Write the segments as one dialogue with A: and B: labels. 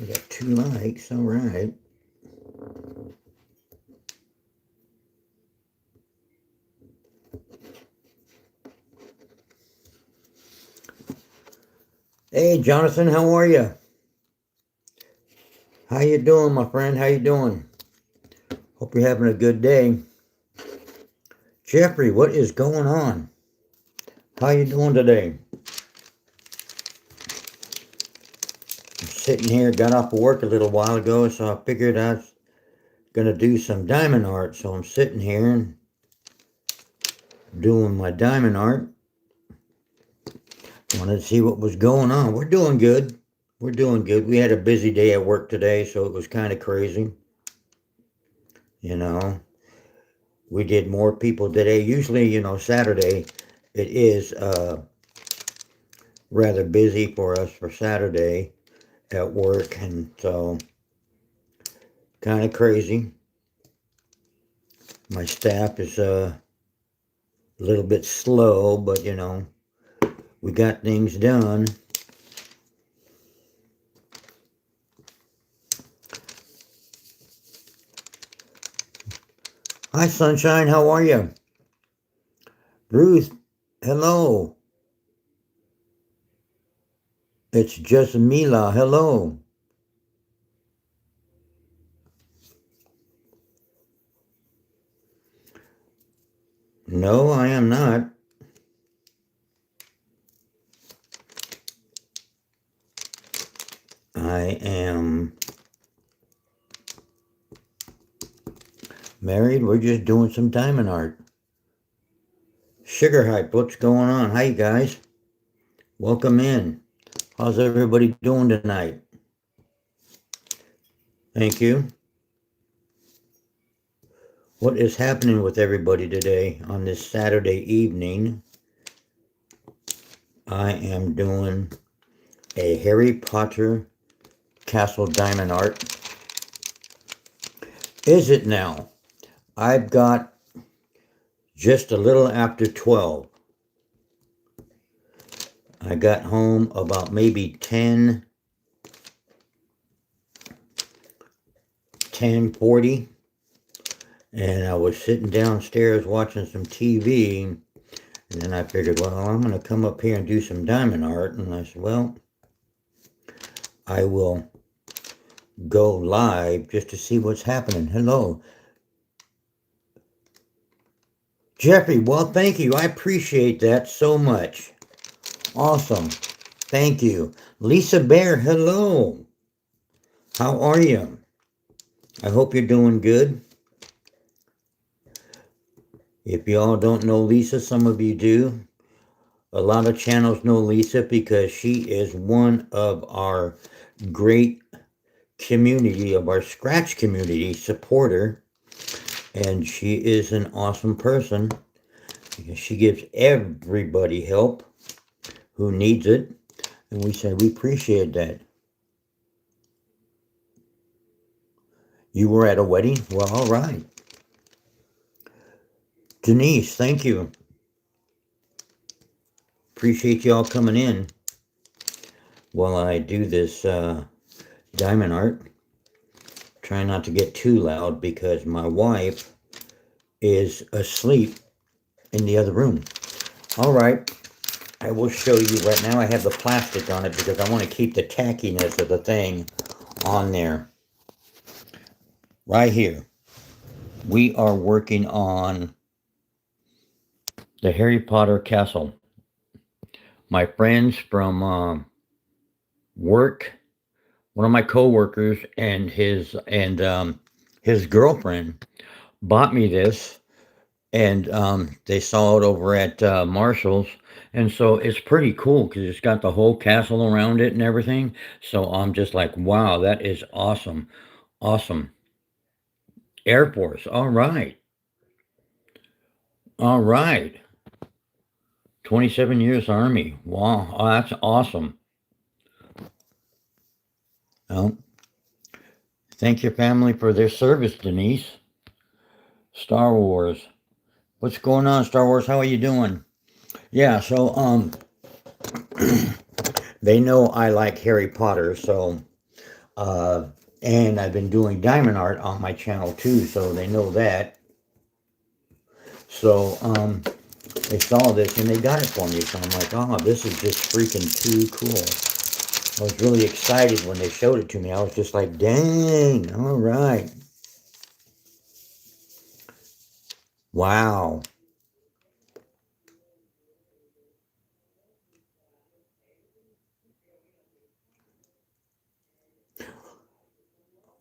A: We got 2 likes, all right. Hey, Jonathan, how are you? How you doing, my friend? How you doing? Hope you're having a good day. Jeffrey, what is going on? How you doing today? I'm sitting here, got off of work a little while ago, so I figured I was going to do some diamond art. So I'm sitting here and doing my diamond art. Wanted to see what was going on. We're doing good. We're doing good. We had a busy day at work today, so it was kind of crazy. You know, we did more people today. Usually, Saturday, it is rather busy for us for Saturday at work, and so kind of crazy. My staff is a little bit slow, but we got things done. Hi, Sunshine. How are you? Ruth, hello. It's just Mila. Hello. No, I am not. I am married. We're just doing some diamond art. Sugar Hype, what's going on? Hi, you guys. Welcome in. How's everybody doing tonight? Thank you. What is happening with everybody today on this Saturday evening? I am doing a Harry Potter Castle diamond art. Is it now? I've got just a little after 12. I got home about maybe 10:40, and I was sitting downstairs watching some TV, and then I figured, well, I'm going to come up here and do some diamond art, and I said, well, I will go live just to see what's happening. Hello. Jeffrey, well, thank you. I appreciate that so much. Awesome. Thank you. Lisa Bear, hello. How are you? I hope you're doing good. If y'all don't know Lisa, some of you do. A lot of channels know Lisa because she is one of our great community, of our Scratch community supporter. And she is an awesome person because she gives everybody help who needs it. And we say we appreciate that. You were at a wedding? Well, all right. Denise, thank you. Appreciate y'all coming in while I do this diamond art. Try not to get too loud because my wife is asleep in the other room. All right, I will show you right now. I have the plastic on it because I want to keep the tackiness of the thing on there. Right here, we are working on the Harry Potter castle. My friends from work, one of my co-workers and his girlfriend bought me this, and they saw it over at Marshall's, and so it's pretty cool because it's got the whole castle around it and everything. So I'm just like, wow, that is awesome. Awesome. Air Force. All right. All right. 27 years Army. Wow. Oh, that's awesome. Well, thank your family for their service, Denise. Star Wars. What's going on, Star Wars? How are you doing? Yeah, so they know I like Harry Potter, so And I've been doing diamond art on my channel too, so they know that. So they saw this and they got it for me. So I'm like, oh, this is just freaking too cool. I was really excited when they showed it to me. I was just like, dang, all right. Wow.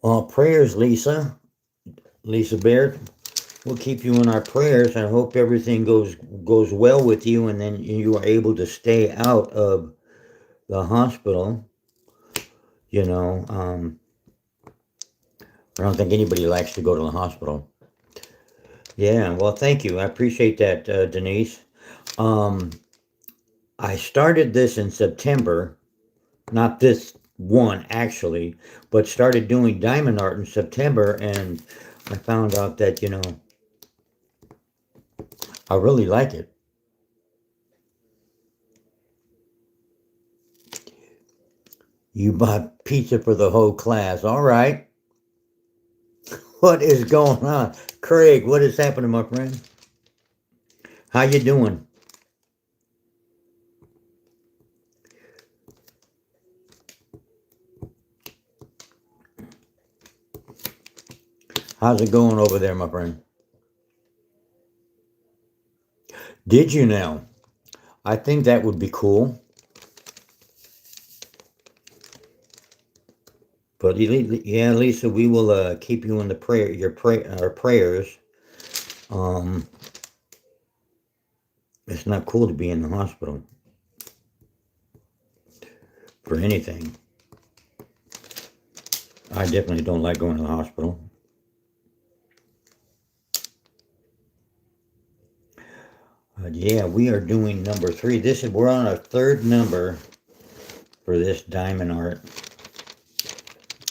A: Well, prayers, Lisa. Lisa Baird. We'll keep you in our prayers. I hope everything goes well with you, and then you are able to stay out of the hospital. You know, I don't think anybody likes to go to the hospital. Yeah, well, thank you. I appreciate that, Denise. Um, I started this in September, not this one actually, but started doing diamond art in September, and I found out that, I really like it. You bought pizza for the whole class. All right. What is going on? Craig, what is happening, my friend? How you doing? How's it going over there, my friend? Did you now? I think that would be cool. But yeah, Lisa, we will keep you in the our prayers. Um, it's not cool to be in the hospital for anything. I definitely don't like going to the hospital. Yeah, we are doing number 3. We're on our 3rd number for this diamond art.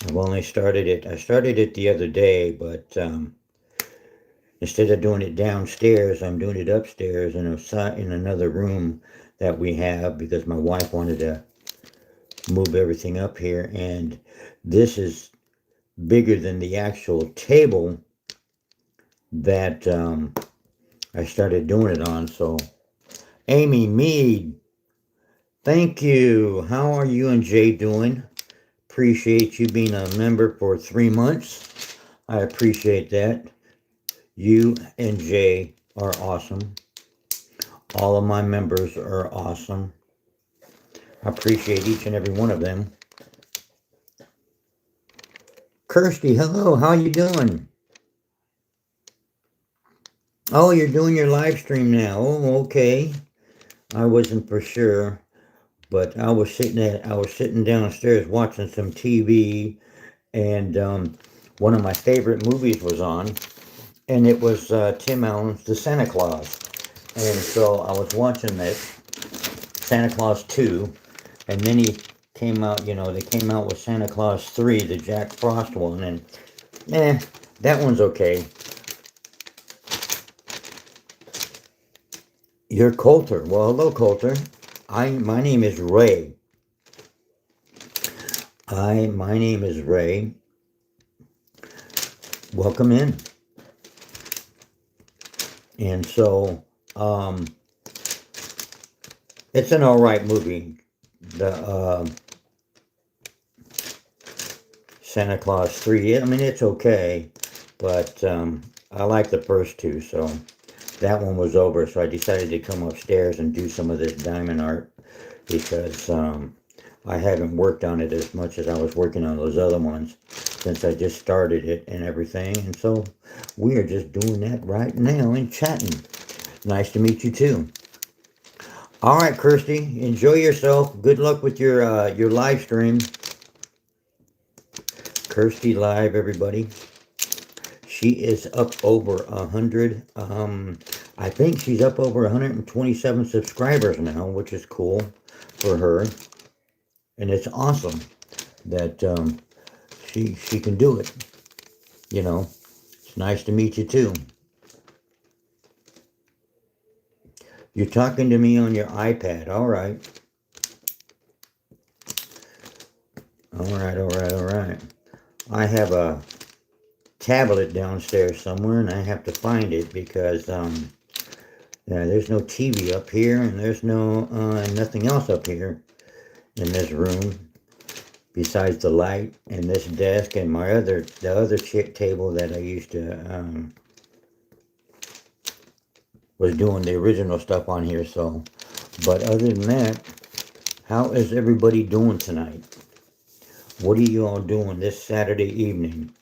A: I've only started it. I started it the other day, but instead of doing it downstairs, I'm doing it upstairs in another room that we have because my wife wanted to move everything up here, and this is bigger than the actual table that I started doing it on. So, Amy Mead, thank you. How are you and Jay doing? Appreciate you being a member for 3 months. I appreciate that. You and Jay are awesome. All of my members are awesome. I appreciate each and every one of them. Kirsty, hello. How you doing? Oh, you're doing your live stream now. Oh, okay. I wasn't for sure, but I was sitting downstairs watching some TV, and one of my favorite movies was on, and it was Tim Allen's The Santa Claus. And so I was watching this, Santa Claus 2, and then they came out with Santa Claus 3, the Jack Frost one, and that one's okay. You're Coulter. Well, hello, Coulter. My name is Ray. My name is Ray. Welcome in. And so, it's an alright movie. The Santa Claus 3. I mean, it's okay, but I like the first 2, so that one was over. So I decided to come upstairs and do some of this diamond art because I haven't worked on it as much as I was working on those other ones since I just started it and everything. And so we are just doing that right now and chatting. Nice to meet you too. All right, Kirsty, enjoy yourself. Good luck with your live stream. Kirsty Live, everybody. She is up over 100. I think she's up over 127 subscribers now, which is cool for her. And it's awesome that she can do it. It's nice to meet you too. You're talking to me on your iPad. All right. All right. I have a tablet downstairs somewhere, and I have to find it because yeah, there's no TV up here, and there's no nothing else up here in this room besides the light and this desk and the other chick table that I used to was doing the original stuff on here. So, but other than that, how is everybody doing tonight? What are you all doing this Saturday evening?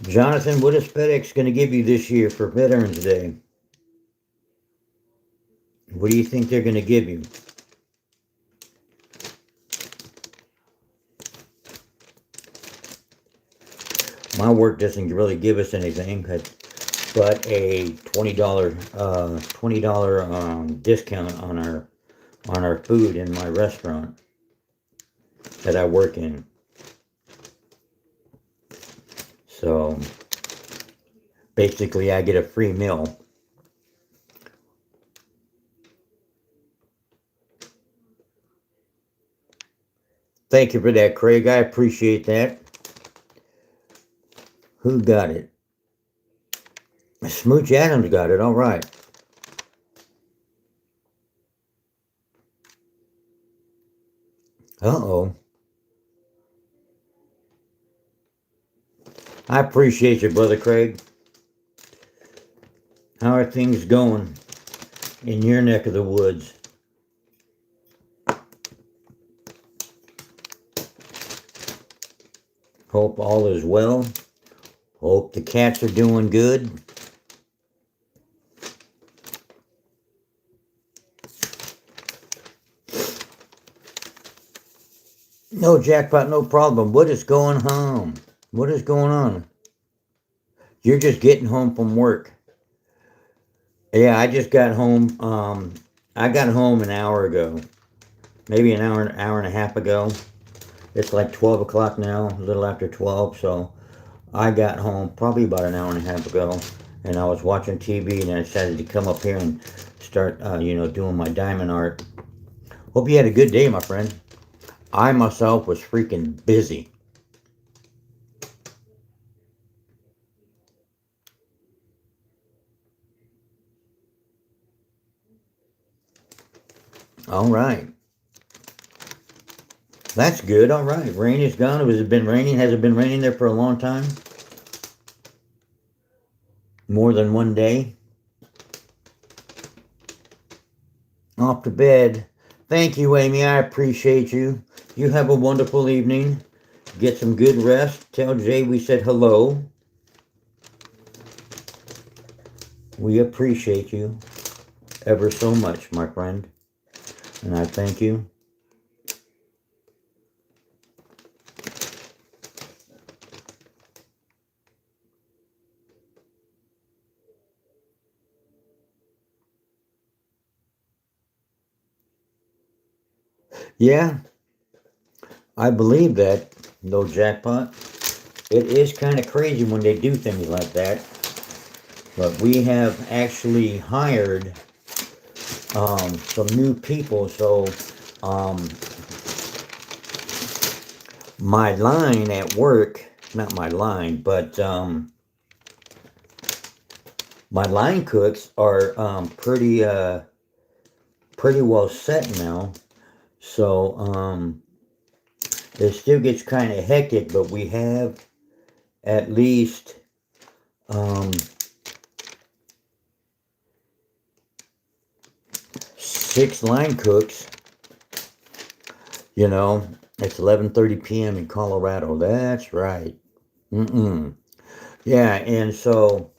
A: Jonathan, what is FedEx going to give you this year for Veterans Day? What do you think they're going to give you? My work doesn't really give us anything, but a $20 discount on our food in my restaurant that I work in. So basically, I get a free meal. Thank you for that, Craig. I appreciate that. Who got it? Smooch Adams got it. All right. Uh-oh. I appreciate you, Brother Craig. How are things going in your neck of the woods? Hope all is well. Hope the cats are doing good. No, Jackpot, no problem. What is going on? What is going on? You're just getting home from work. Yeah, I just got home. I got home an hour ago. Maybe an hour and a half ago. It's like 12 o'clock now, a little after 12. So I got home probably about an hour and a half ago. And I was watching TV, and I decided to come up here and start, doing my diamond art. Hope you had a good day, my friend. I myself was freaking busy. All right. That's good. All right. Rain is gone. Has it been raining? Has it been raining there for a long time? More than one day? Off to bed. Thank you, Amy. I appreciate you. You have a wonderful evening. Get some good rest. Tell Jay we said hello. We appreciate you ever so much, my friend. And I thank you. Yeah, I believe that, no Jackpot. It is kind of crazy when they do things like that. But we have actually hired some new people. So my line at work, not my line, but my line cooks are pretty well set now. So it still gets kind of hectic, but we have at least 6 line cooks. It's 11:30 p.m. in Colorado. That's right. Yeah, and so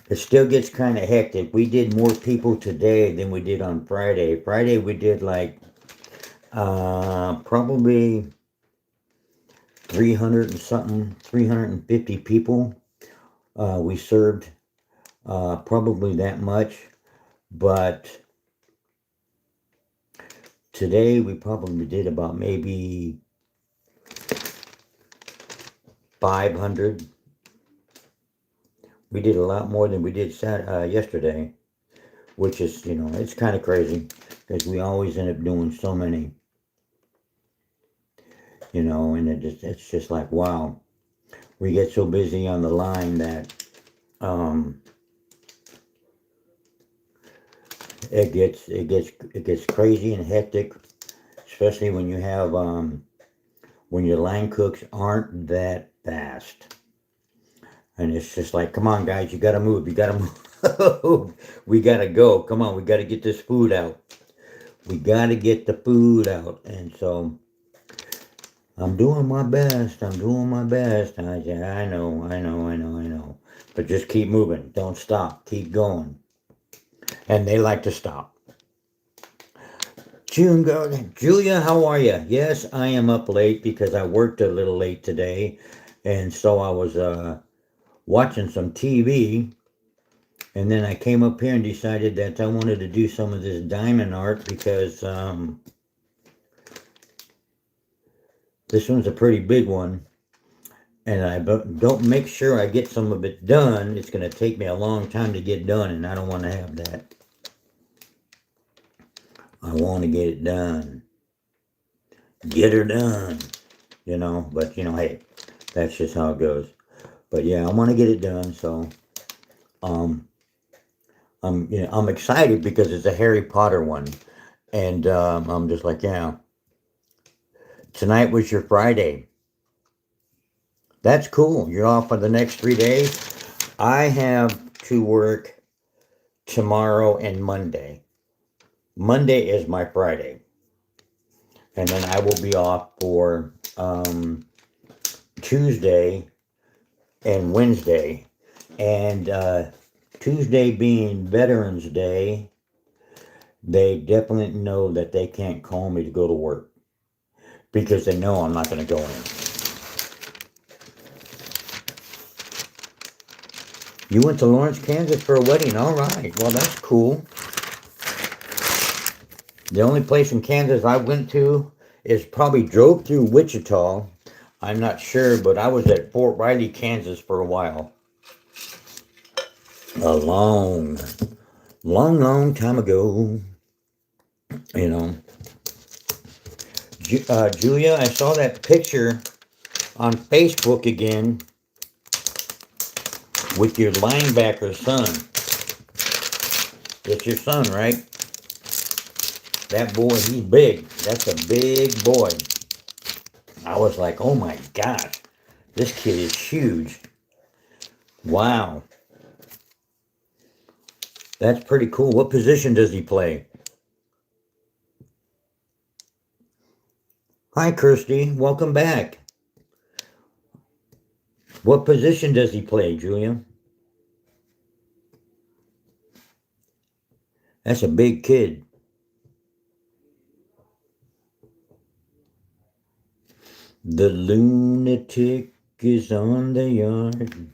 A: it still gets kind of hectic. We did more people today than we did on Friday. Friday we did like probably 300 and something, 350 people. We served probably that much, but today we probably did about maybe 500. We did a lot more than we did yesterday, which is, it's kind of crazy because we always end up doing so many, and it's just like, wow. We get so busy on the line that um, it gets crazy and hectic, especially when you have when your line cooks aren't that fast. And it's just like, come on, guys, you got to move. You got to move. We got to go. Come on, we got to get this food out. We got to get the food out. And so I'm doing my best. I'm doing my best. And I say, I know, I know, I know, I know. But just keep moving. Don't stop. Keep going. And they like to stop. June Garden. Julia, how are you? Yes, I am up late because I worked a little late today. And so I was watching some TV. And then I came up here and decided that I wanted to do some of this diamond art because this one's a pretty big one. And I don't make sure I get some of it done. It's going to take me a long time to get done, and I don't want to have that. I want to get it done. Get her done. But hey, that's just how it goes. But yeah, I want to get it done, so I'm excited because it's a Harry Potter one. And I'm just like, yeah. Tonight was your Friday. That's cool. You're off for the next 3 days. I have to work tomorrow and Monday. Monday is my Friday. And then I will be off for Tuesday and Wednesday. And Tuesday being Veterans Day, they definitely know that they can't call me to go to work because they know I'm not going to go in. You went to Lawrence, Kansas for a wedding. All right. Well, that's cool. The only place in Kansas I went to is probably drove through Wichita. I'm not sure, but I was at Fort Riley, Kansas for a while. A long, long, long time ago. Julia, I saw that picture on Facebook again with your linebacker son. It's your son, right? That boy, he's big. That's a big boy. I was like, oh my gosh, this kid is huge. Wow. That's pretty cool. What position does he play? Hi, Kirsty. Welcome back. What position does he play, Julia? That's a big kid. The lunatic is on the yard.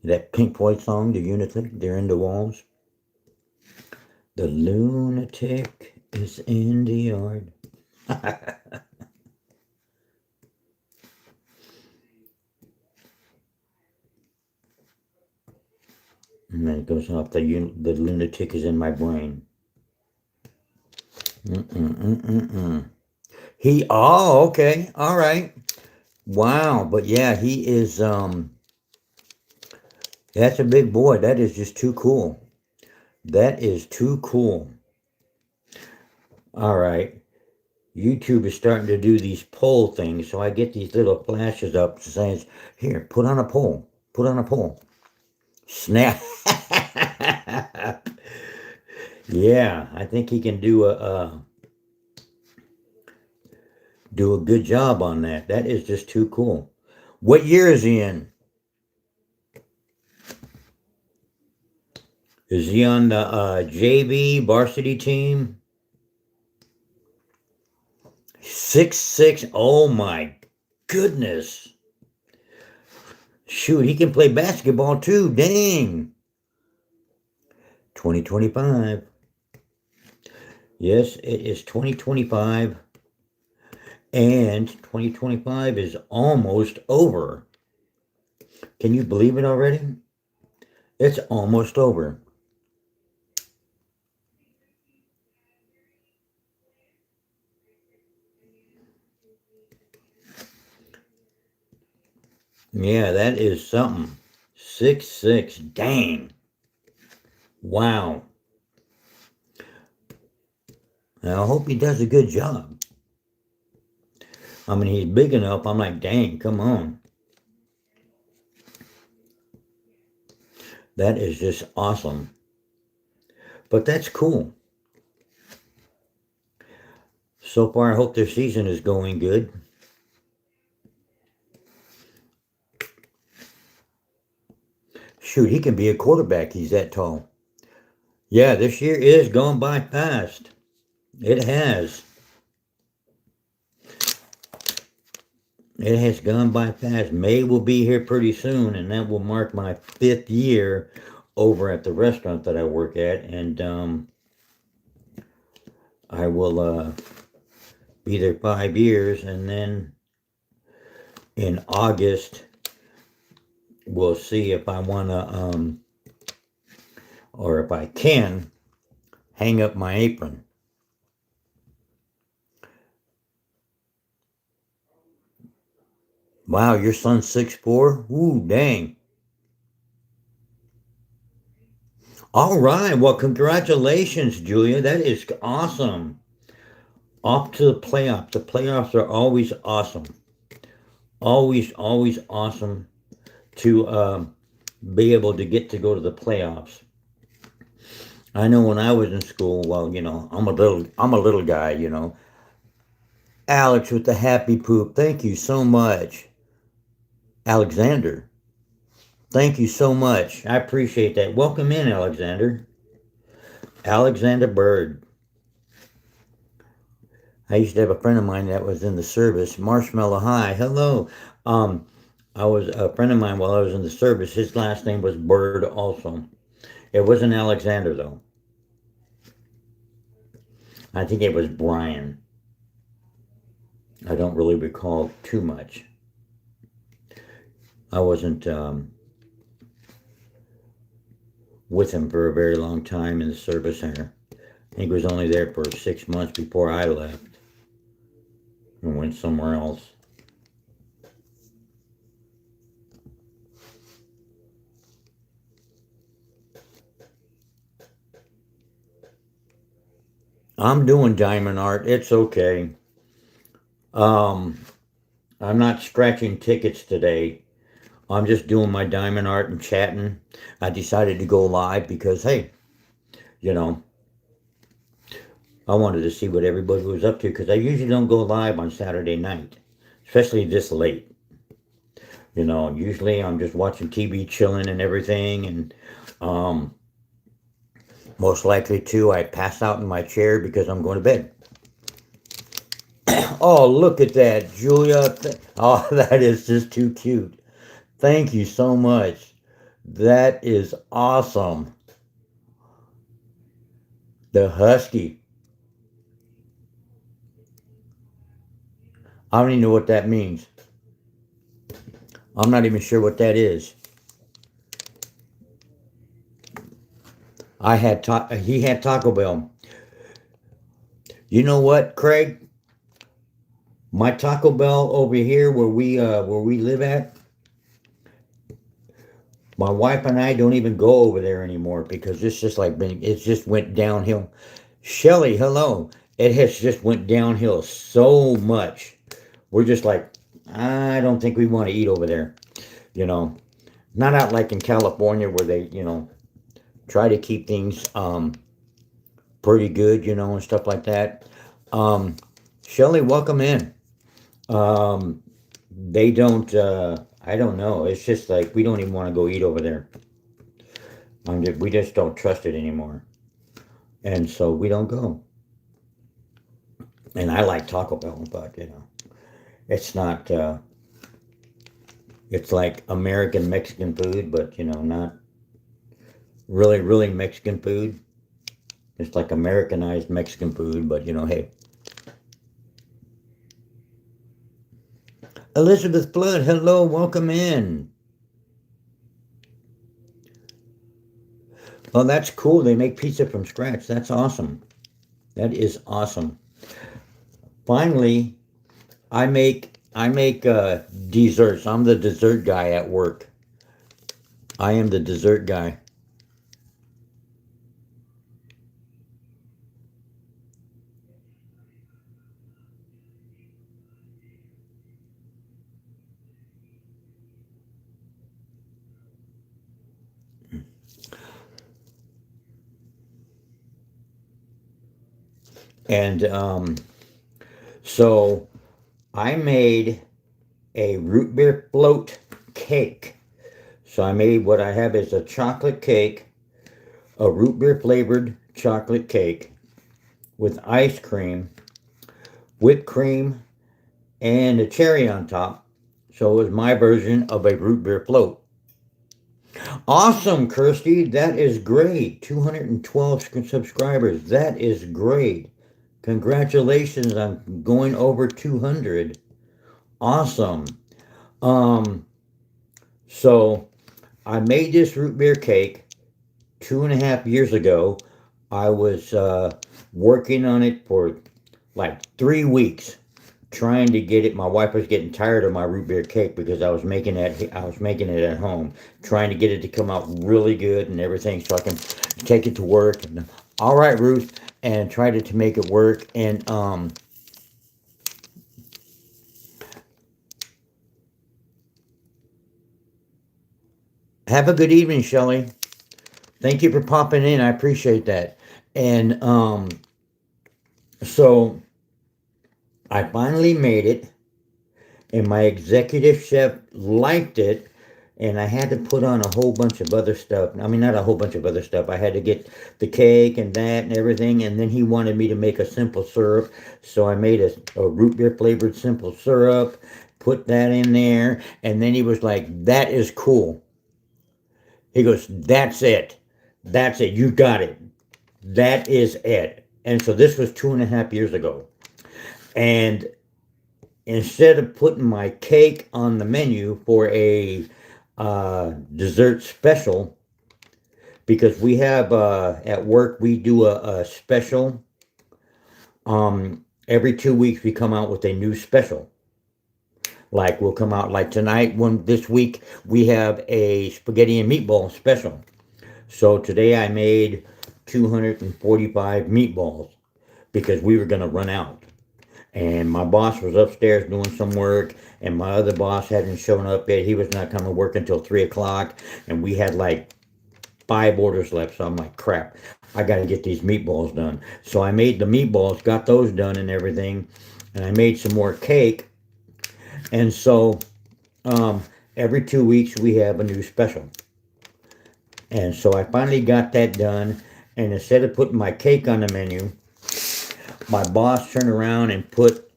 A: That Pink Floyd song, The Lunatic, they're in the walls. The lunatic is in the yard. And then it goes off, the lunatic is in my brain. Okay, all right. Wow, but yeah, he is, that's a big boy. That is just too cool. That is too cool. All right. YouTube is starting to do these poll things, so I get these little flashes up saying, here, put on a poll. Put on a poll. Snap. Yeah, I think he can do a good job on that. That is just too cool. What year is he in? Is he on the JV varsity team? 6'6". Oh my goodness. Shoot, he can play basketball too. Dang. 2025. Yes, it is 2025. And 2025 is almost over. Can you believe it already? It's almost over. Yeah, that is something. 6'6". Dang. Wow. Now, I hope he does a good job. I mean, he's big enough. I'm like, dang, come on. That is just awesome. But that's cool. So far, I hope their season is going good. Shoot, he can be a quarterback. He's that tall. Yeah, this year is gone by fast. It has. It has gone by fast. May will be here pretty soon, and that will mark my 5th year over at the restaurant that I work at. And I will be there 5 years, and then in August, we'll see if I want to, or if I can, hang up my apron. Wow, your son's 6'4"? Ooh, dang. All right. Well, congratulations, Julia. That is awesome. Off to the playoffs. The playoffs are always awesome. Always, always awesome to be able to get to go to the playoffs. I know when I was in school, well, I'm a little guy, Alex with the happy poop. Thank you so much. Alexander. Thank you so much. I appreciate that. Welcome in, Alexander. Alexander Bird. I used to have a friend of mine that was in the service. Marshmallow High. Hello. Um, I was a friend of mine while I was in the service. His last name was Bird also. It wasn't Alexander though. I think it was Brian. I don't really recall too much. I wasn't with him for a very long time in the service center. I think he was only there for 6 months before I left and went somewhere else. I'm doing diamond art. It's okay. Um, I'm not scratching tickets today. I'm just doing my diamond art and chatting. I decided to go live because, hey, you know, I wanted to see what everybody was up to because I usually don't go live on Saturday night, especially this late. Usually I'm just watching TV, chilling and everything, and um, most likely too, I pass out in my chair because I'm going to bed. Oh, look at that, Julia. Oh, that is just too cute. Thank you so much. That is awesome. The husky. I don't even know what that means. I'm not even sure what that is. He had Taco Bell. You know what, Craig? My Taco Bell over here where we live at, my wife and I don't even go over there anymore because it's just went downhill. Shelly, hello. It has just went downhill so much. We're just like, I don't think we want to eat over there. You know, not out like in California where they, try to keep things pretty good, and stuff like that. Shelly, welcome in. They don't. I don't know. It's just like we don't even want to go eat over there. We just don't trust it anymore, and so we don't go. And I like Taco Bell, but it's not. It's like American Mexican food, but not really, really Mexican food. It's like Americanized Mexican food, but hey. Elizabeth Blood, hello, welcome in. Oh, that's cool. They make pizza from scratch. That's awesome. That is awesome. Finally, I make desserts. I'm the dessert guy at work. I am the dessert guy. And so I made a root beer float cake. So I made what I have is a chocolate cake, a root beer flavored chocolate cake with ice cream, whipped cream, and a cherry on top. So it was my version of a root beer float. Awesome, Kirsty. That is great. 212 subscribers. That is great. Congratulations on going over 200. Awesome. Um, so I made this root beer cake 2.5 years ago. I was working on it for like 3 weeks, trying to get it. My wife was getting tired of my root beer cake because I was making it at home, trying to get it to come out really good and everything, so I can take it to work. And, all right, Ruth, and tried to make it work. And have a good evening, Shelley. Thank you for popping in. I appreciate that. And so I finally made it, and my executive chef liked it, and I had to put on a whole bunch of other stuff. I mean, not a whole bunch of other stuff. I had to get the cake and that and everything, and then he wanted me to make a simple syrup, so I made a root beer flavored simple syrup, put that in there, and then he was like, "That is cool." He goes, "That's it. That's it. You got it. That is it." And so this was 2.5 years ago. And instead of putting my cake on the menu for a dessert special, because we have at work we do a special. Every 2 weeks we come out with a new special. Like we'll come out like tonight. This week we have a spaghetti and meatball special. So today I made 245 meatballs because we were gonna run out. And my boss was upstairs doing some work, and my other boss hadn't shown up yet. He was not coming to work until 3 o'clock, and we had like 5 orders left. So I'm like, crap, I got to get these meatballs done. So I made the meatballs, got those done and everything, and I made some more cake. And so um, every 2 weeks we have a new special. And so I finally got that done, and instead of putting my cake on the menu, my boss turned around and put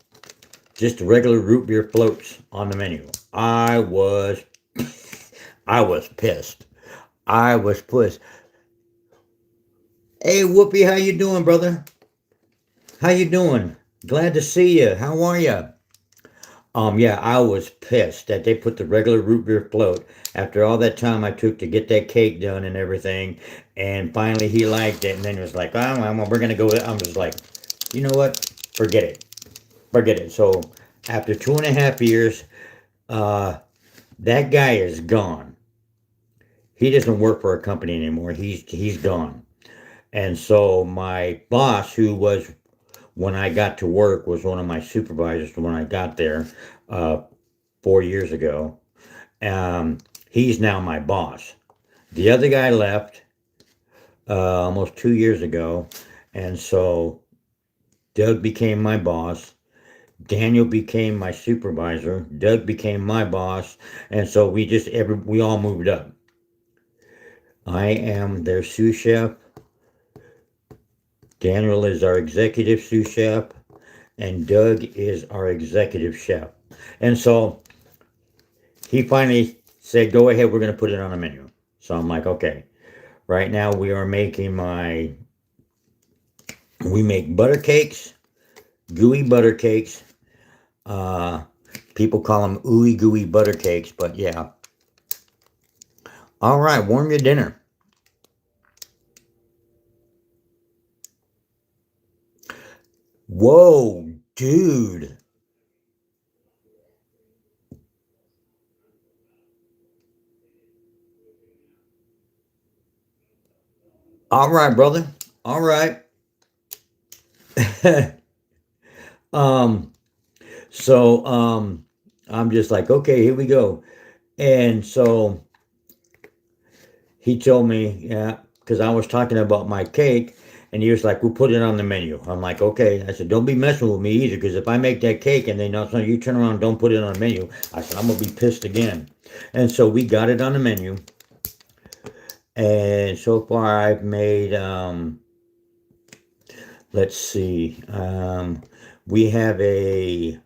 A: just regular root beer floats on the menu. I was pissed. I was pissed. Hey, Whoopi, how you doing, brother? How you doing? Glad to see you. How are you? Yeah, I was pissed that they put the regular root beer float after all that time I took to get that cake done and everything. And finally he liked it, and then it was like, oh, we're gonna go. I'm just like, you know what? Forget it. Forget it. So after 2.5 years, uh, that guy is gone. He doesn't work for a company anymore. He's gone. And so my boss, who was when I got to work, was one of my supervisors when I got there uh, 4 years ago. He's now my boss. The other guy left almost 2 years ago, and so Doug became my boss. Daniel became my supervisor. Doug became my boss, and so we all moved up. I am their sous chef. Daniel is our executive sous chef, and Doug is our executive chef. And so he finally said, "Go ahead, we're going to put it on the menu." So I'm like, okay. Right now we are making we make butter cakes, gooey butter cakes. People call them ooey gooey butter cakes, but yeah. All right, warm your dinner. Whoa, dude. All right, brother. All right. um, so I'm just like, okay, here we go. And so he told me, yeah, because I was talking about my cake, and he was like, "We'll put it on the menu." I'm like, "Okay." I said, "Don't be messing with me either, because if I make that cake and then all of a sudden you turn around and don't put it on the menu," I said, "I'm gonna be pissed again." And so we got it on the menu, and so far I've made, let's see, we have a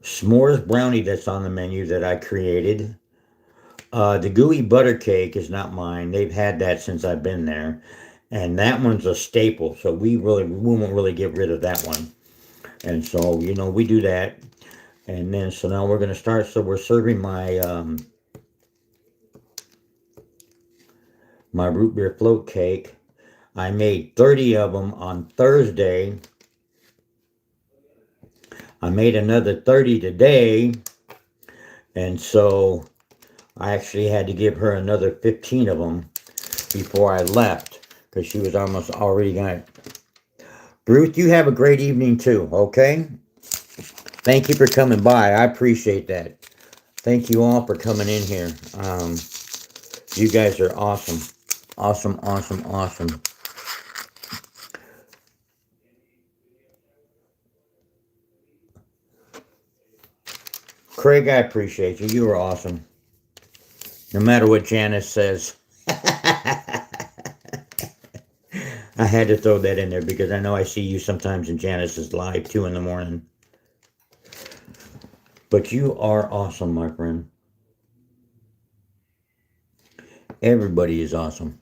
A: s'mores brownie that's on the menu that I created. The gooey butter cake is not mine. They've had that since I've been there, and that one's a staple. So we won't really get rid of that one. And so we do that, and then so now we're gonna start. So we're serving my root beer float cake. I made 30 of them on Thursday. I made another 30 today, and so I actually had to give her another 15 of them before I left because she was almost already gonna. Ruth, you have a great evening too, okay? Thank you for coming by. I appreciate that. Thank you all for coming in here. You guys are awesome. Awesome, awesome, awesome. Craig, I appreciate you. You are awesome. No matter what Janice says. I had to throw that in there because I know I see you sometimes in Janice's live 2 in the morning. But you are awesome, my friend. Everybody is awesome.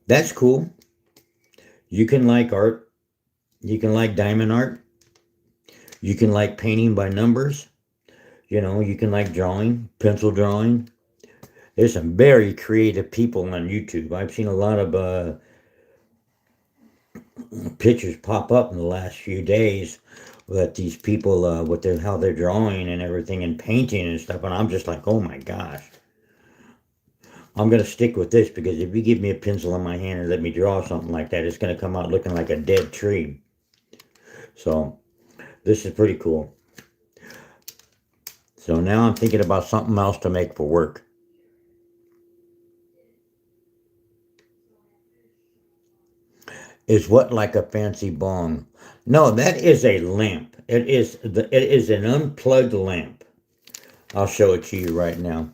A: That's cool. You can like art. You can like diamond art. You can like painting by numbers. You can like drawing, pencil drawing. There's some very creative people on YouTube. I've seen a lot of pictures pop up in the last few days that these people, with how they're drawing and everything and painting and stuff. And I'm just like, oh my gosh. I'm going to stick with this because if you give me a pencil in my hand and let me draw something like that, it's going to come out looking like a dead tree. So this is pretty cool. So now I'm thinking about something else to make for work. Is what like a fancy bong? No, that is a lamp. It is an unplugged lamp. I'll show it to you right now.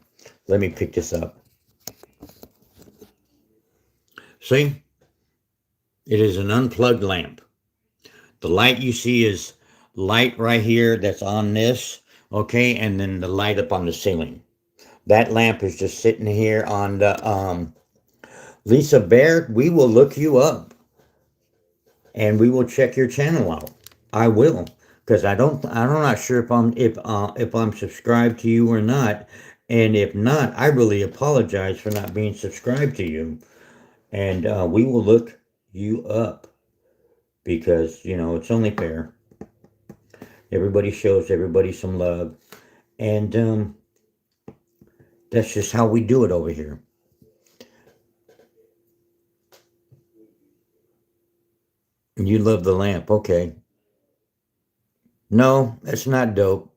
A: Let me pick this up. See? It is an unplugged lamp. The light you see is light right here that's on this, okay, and then the light up on the ceiling. That lamp is just sitting here on the Lisa Baird. We will look you up and we will check your channel out. I will, because I'm not sure if I'm subscribed to you or not, and if not, I really apologize for not being subscribed to you, and we will look you up because it's only fair. Everybody shows everybody some love, and that's just how we do it over here. You love the lamp, okay? No, that's not dope.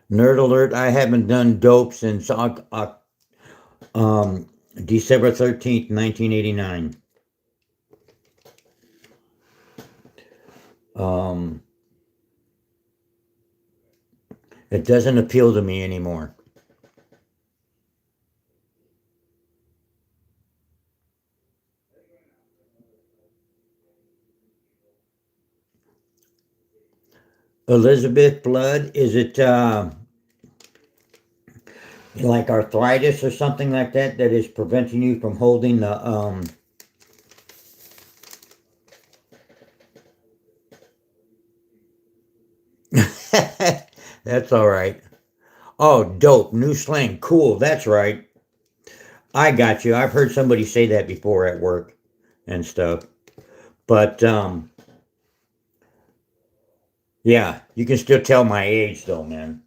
A: Nerd alert! I haven't done dope since um, December 13th, 1989. Um, it doesn't appeal to me anymore. Elizabeth Blood, is it like arthritis or something like that is preventing you from holding the That's all right. Oh, dope. New slang. Cool. That's right. I got you. I've heard somebody say that before at work and stuff. But yeah, you can still tell my age though, man.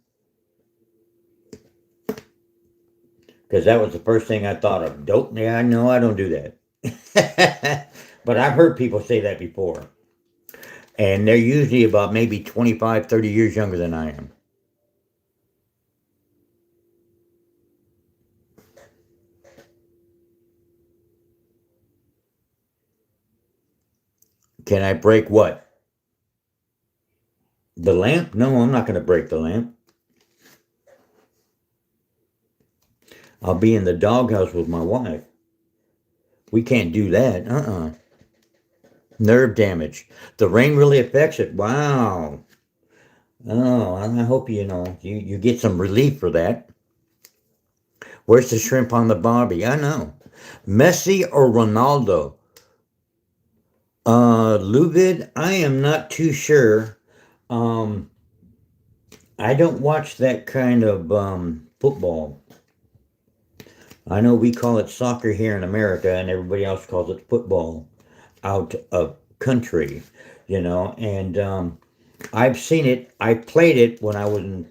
A: Because that was the first thing I thought of. Dope? Yeah, no, I don't do that. But I've heard people say that before. And they're usually about maybe 25, 30 years younger than I am. Can I break what? The lamp? No, I'm not going to break the lamp. I'll be in the doghouse with my wife. We can't do that. Nerve damage. The rain really affects it. Wow. Oh, I hope you get some relief for that. Where's the shrimp on the barbie? I know. Messi or Ronaldo? Luvid, I am not too sure. Um, I don't watch that kind of football. I know we call it soccer here in America, and everybody else calls it football out of country, and I've seen it. I played it when I was in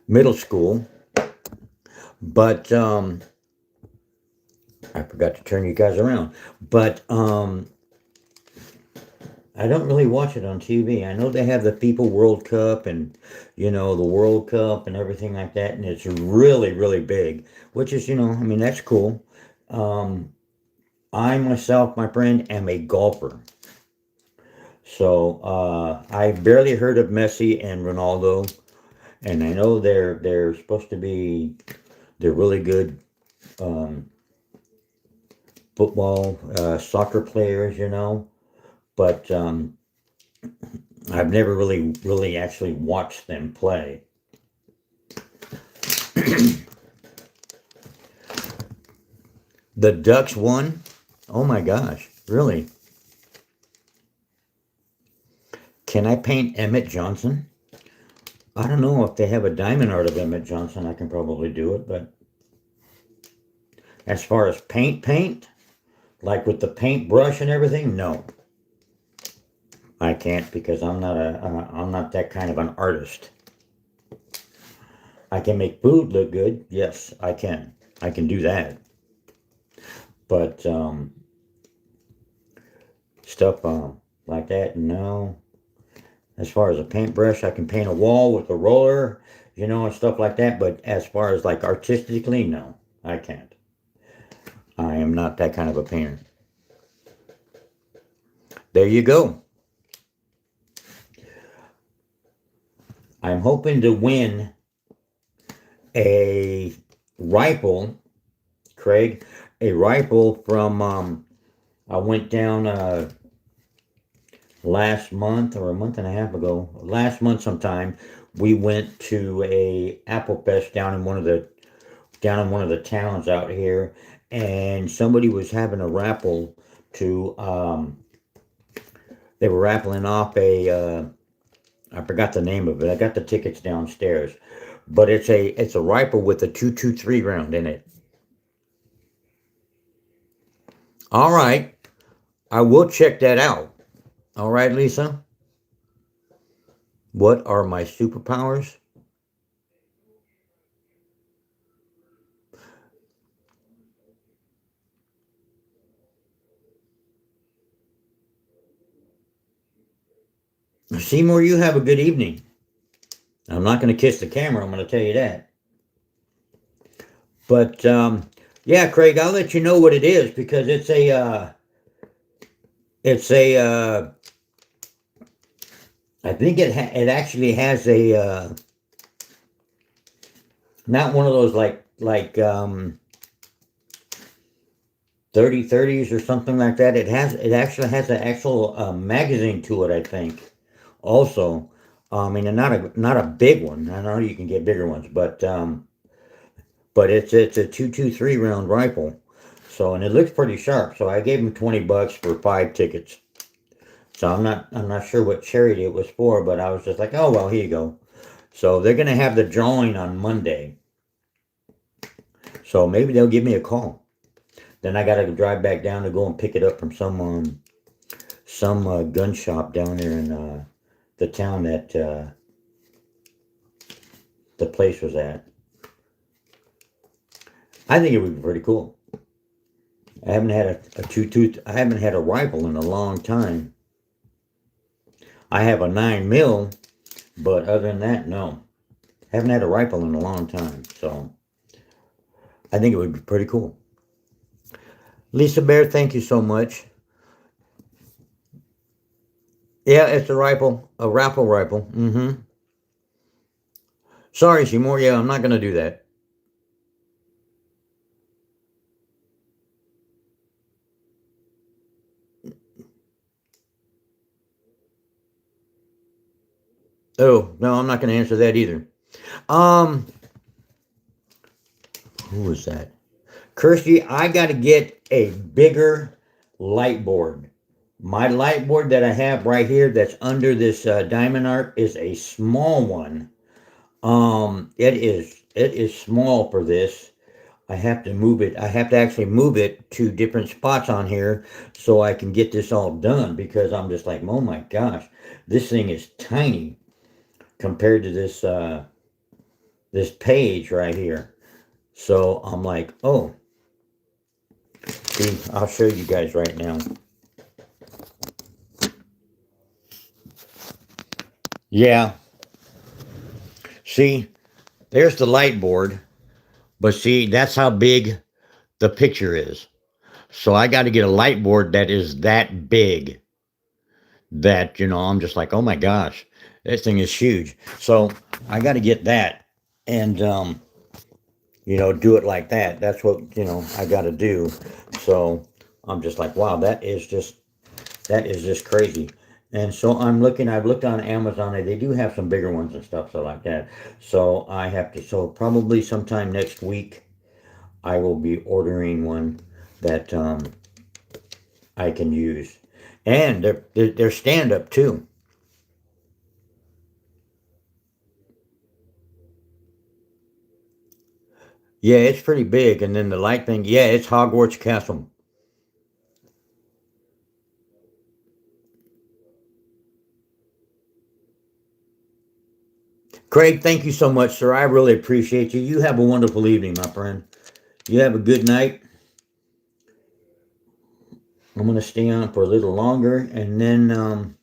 A: middle school, but I forgot to turn you guys around. But I don't really watch it on TV. I know they have the FIFA World Cup and the World Cup and everything like that, and it's really really big, which is I mean that's cool. Um, I myself, my friend, am a golfer. So I barely heard of Messi and Ronaldo, and I know they're supposed to be they're really good um, football soccer players, but I've never really actually watched them play. The Ducks won. Oh my gosh, really? Can I paint Emmett Johnson? I don't know if they have a diamond art of Emmett Johnson. I can probably do it, but as far as paint, like with the paintbrush and everything, no, I can't because I'm not that kind of an artist. I can make food look good. Yes, I can. I can do that. But stuff like that, no. As far as a paintbrush, I can paint a wall with a roller, and stuff like that. But as far as like artistically, no, I can't. I am not that kind of a painter. There you go. I'm hoping to win a rifle, Craig, a rifle from, I went down last month or a month and a half ago, last month sometime, we went to a Apple Fest down in one of the towns out here, and somebody was having a raffle to, they were raffling off I forgot the name of it. I got the tickets downstairs, but it's a rifle with a 223 round in it. All right, I will check that out. All right, Lisa. What are my superpowers? Seymour, you have a good evening. I'm not going to kiss the camera. I'm going to tell you that. But yeah, Craig, I'll let you know what it is because it's a I think it actually has a not one of those like 3030s or something like that. It actually has an actual magazine to it, I think. Also, and not a big one. I know you can get bigger ones, but it's a 223 round rifle. So and it looks pretty sharp. So I gave him $20 for 5 tickets. So I'm not sure what charity it was for, but I was just like, oh well, here you go. So they're gonna have the drawing on Monday. So maybe they'll give me a call. Then I got to drive back down to go and pick it up from some gun shop down there in the town that the place was at. I think it would be pretty cool. I haven't had a two-tooth. I haven't had a rifle in a long time. I have a 9 mil, but other than that, no. Haven't had a rifle in a long time, so I think it would be pretty cool. Lisa Bear, thank you so much. Yeah, it's a raffle rifle. Mm-hmm. Sorry, Seymour. Yeah, I'm not gonna do that. Oh, no, I'm not gonna answer that either. Um, who was that? Kirsty, I gotta get a bigger light board. My light board that I have right here that's under this diamond art is a small one. It is small for this. I have to move it. I have to actually move it to different spots on here so I can get this all done because I'm just like, oh my gosh, this thing is tiny compared to this page right here. So I'm like, oh, see, I'll show you guys right now. Yeah, see, there's the light board, but see, that's how big the picture is. So I got to get a light board that is that big that, I'm just like, oh my gosh, this thing is huge. So I got to get that and, do it like that. That's what, I got to do. So I'm just like, wow, that is just crazy. And so I've looked on Amazon and they do have some bigger ones and stuff so like that. So probably sometime next week I will be ordering one that I can use. And they're stand up too. Yeah, it's pretty big. And then the light thing, yeah, it's Hogwarts Castle. Craig, thank you so much, sir. I really appreciate you. You have a wonderful evening, my friend. You have a good night. I'm going to stay on for a little longer and then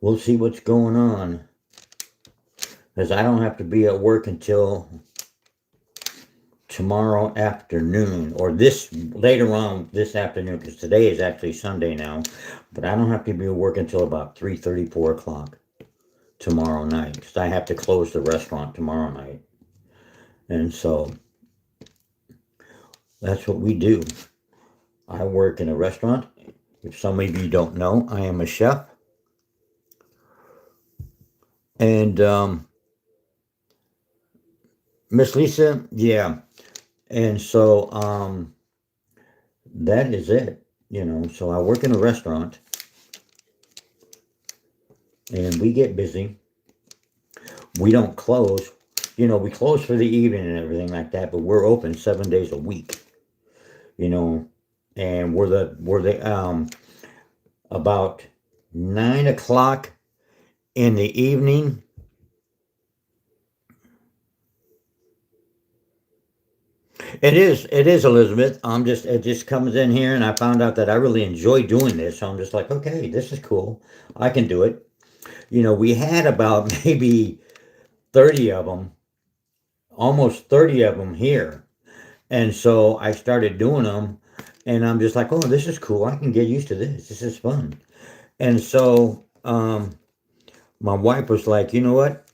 A: we'll see what's going on. Because I don't have to be at work until tomorrow afternoon or this later on this afternoon because today is actually Sunday now. But I don't have to be at work until about 3:30, 4 o'clock tomorrow night because I have to close the restaurant tomorrow night. And so that's what we do. I work in a restaurant. If some of you don't know, I am a chef. And Miss Lisa, yeah. And so that is it. So I work in a restaurant and we get busy. We don't close. We close for the evening and everything like that, but we're open 7 days a week. And we're about 9 o'clock in the evening. It is Elizabeth. It just comes in here and I found out that I really enjoy doing this. So I'm just like, okay, this is cool. I can do it. We had about maybe 30 of them, almost 30 of them here. And so I started doing them and I'm just like, oh, this is cool. I can get used to this. This is fun. And so my wife was like, you know what?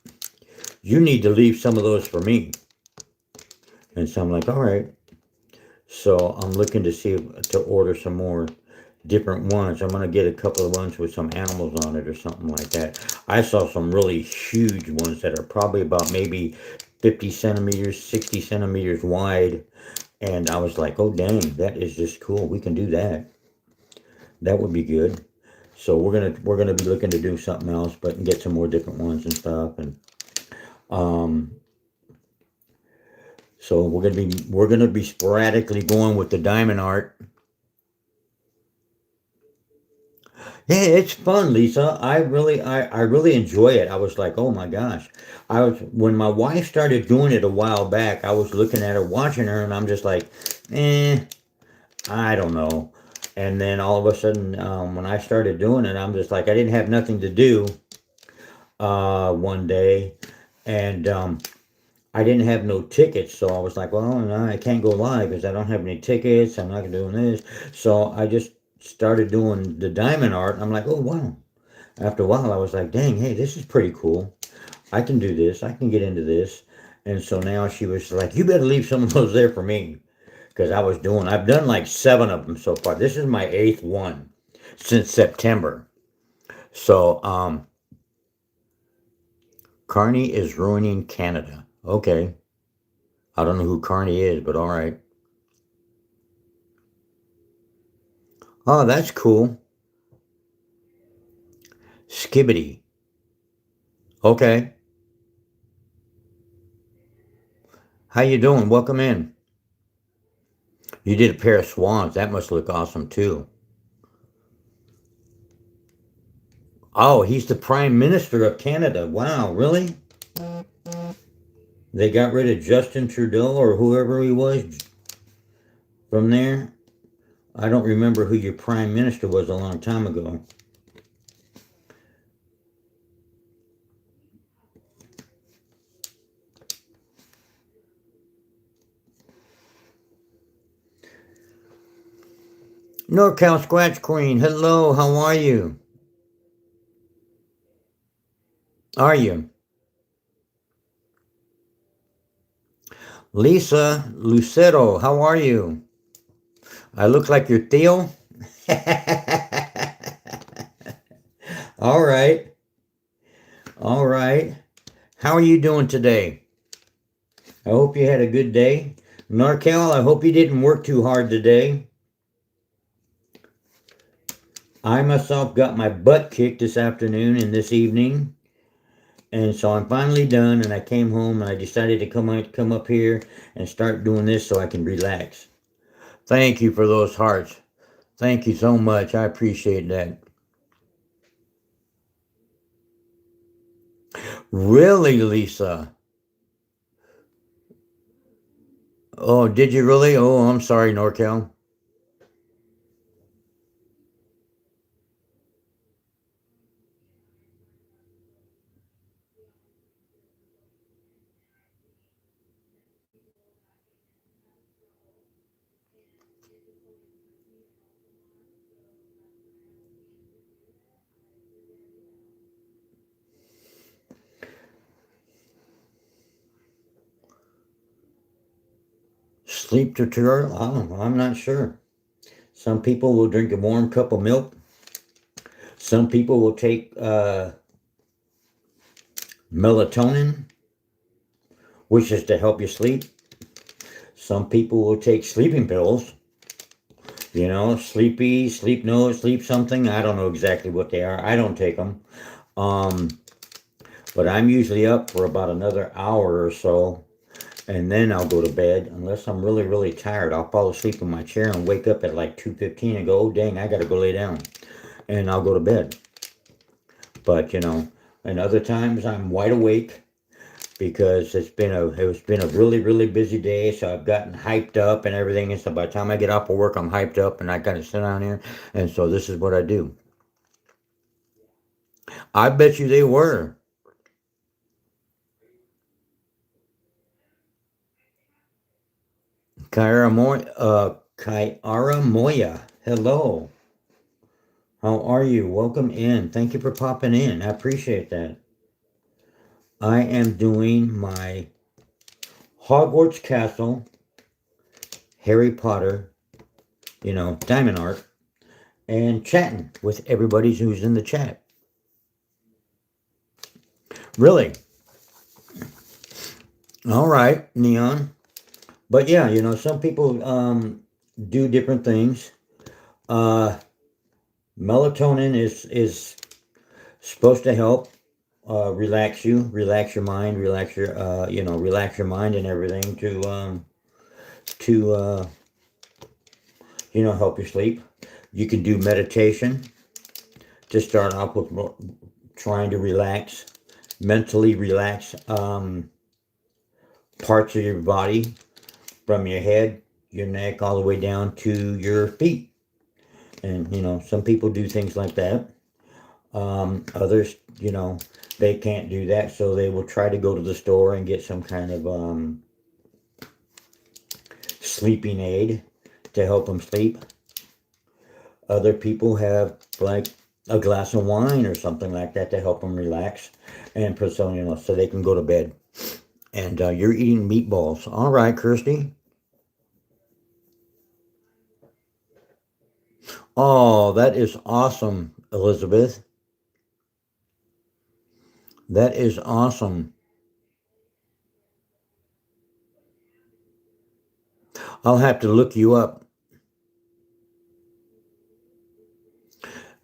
A: You need to leave some of those for me. And so I'm like, all right. So I'm looking to see to order some more different ones. I'm gonna get a couple of ones with some animals on it or something like that. I saw some really huge ones that are probably about maybe 50 centimeters, 60 centimeters wide. And I was like, oh dang, that is just cool. We can do that. That would be good. So we're gonna be looking to do something else, but get some more different ones and stuff. And um, So we're gonna be sporadically going with the diamond art. Yeah, it's fun, Lisa. I really enjoy it. I was like, oh my gosh. I was when my wife started doing it a while back, I was looking at her, watching her, and I'm just like, eh, I don't know. And then all of a sudden, when I started doing it, I'm just like, I didn't have nothing to do one day, and I didn't have no tickets, so I was like, well, no, I can't go live because I don't have any tickets. I'm not doing this. So I just started doing the diamond art. And I'm like, oh, wow. After a while, I was like, dang, hey, this is pretty cool. I can do this. I can get into this. And so now she was like, you better leave some of those there for me. Because I've done like 7 of them so far. This is my 8th one since September. So, Carney is ruining Canada. Okay. I don't know who Carney is, but all right. Oh, that's cool. Skibbity. Okay. How you doing? Welcome in. You did a pair of swans. That must look awesome too. Oh, he's the Prime Minister of Canada. Wow, really? They got rid of Justin Trudeau or whoever he was from there. I don't remember who your Prime Minister was a long time ago. NorCal Scratch Queen, hello, how are you? Are you? Lisa Lucero, how are you? I look like your Theo? All right. All right. How are you doing today? I hope you had a good day. NorCal, I hope you didn't work too hard today. I myself got my butt kicked this afternoon and this evening. And so I'm finally done and I came home and I decided to come up here and start doing this so I can relax. Thank you for those hearts. Thank you so much. I appreciate that. Really, Lisa? Oh, did you really? Oh, I'm sorry, NorCal. Sleep tutorial? Oh, I'm not sure. Some people will drink a warm cup of milk. Some people will take melatonin, which is to help you sleep. Some people will take sleeping pills. Sleepy, sleep no, sleep something. I don't know exactly what they are. I don't take them. Um, but I'm usually up for about another hour or so, and then I'll go to bed. Unless I'm really, really tired, I'll fall asleep in my chair and wake up at like 2:15 and go, oh, dang, I got to go lay down. And I'll go to bed. But, and other times I'm wide awake because it's been a really, really busy day. So I've gotten hyped up and everything. And so by the time I get off of work, I'm hyped up and I kind of sit down here. And so this is what I do. I bet you they were. Kyara Moya. Hello. How are you? Welcome in. Thank you for popping in. I appreciate that. I am doing my Hogwarts Castle, Harry Potter, diamond art, and chatting with everybody who's in the chat. Really? All right, Neon. But yeah, some people do different things. Uh, Melatonin is supposed to help. relax you, relax your mind, relax your relax your mind and everything to help you sleep. You can do meditation to start off with, trying to relax, mentally relax parts of your body from your head, your neck, all the way down to your feet. And some people do things like that. Others, they can't do that, so they will try to go to the store and get some kind of sleeping aid to help them sleep. Other people have like a glass of wine or something like that to help them relax and put something so they can go to bed. And you're eating meatballs. All right, Kirsty. Oh, that is awesome, Elizabeth. That is awesome. I'll have to look you up.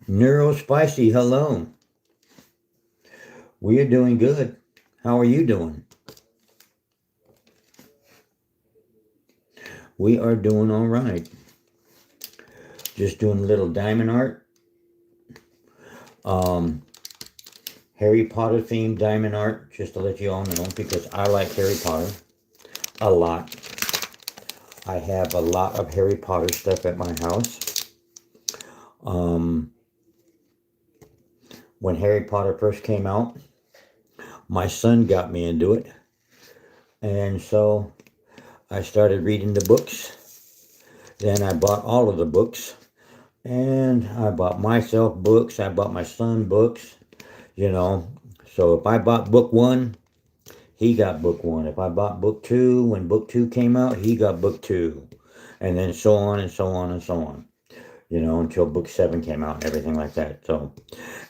A: Neurospicy, hello. We are doing good. How are you doing? We are doing all right. Just doing a little diamond art. Harry Potter themed diamond art, just to let you all know, because I like Harry Potter a lot. I have a lot of Harry Potter stuff at my house. When Harry Potter first came out, my son got me into it. And so I started reading the books. Then I bought all of the books. And I bought myself books. I bought my son books. So if I bought book 1, he got book 1. If I bought book 2, when book 2 came out, he got book 2. And then so on and so on and so on. Until book 7 came out and everything like that. So,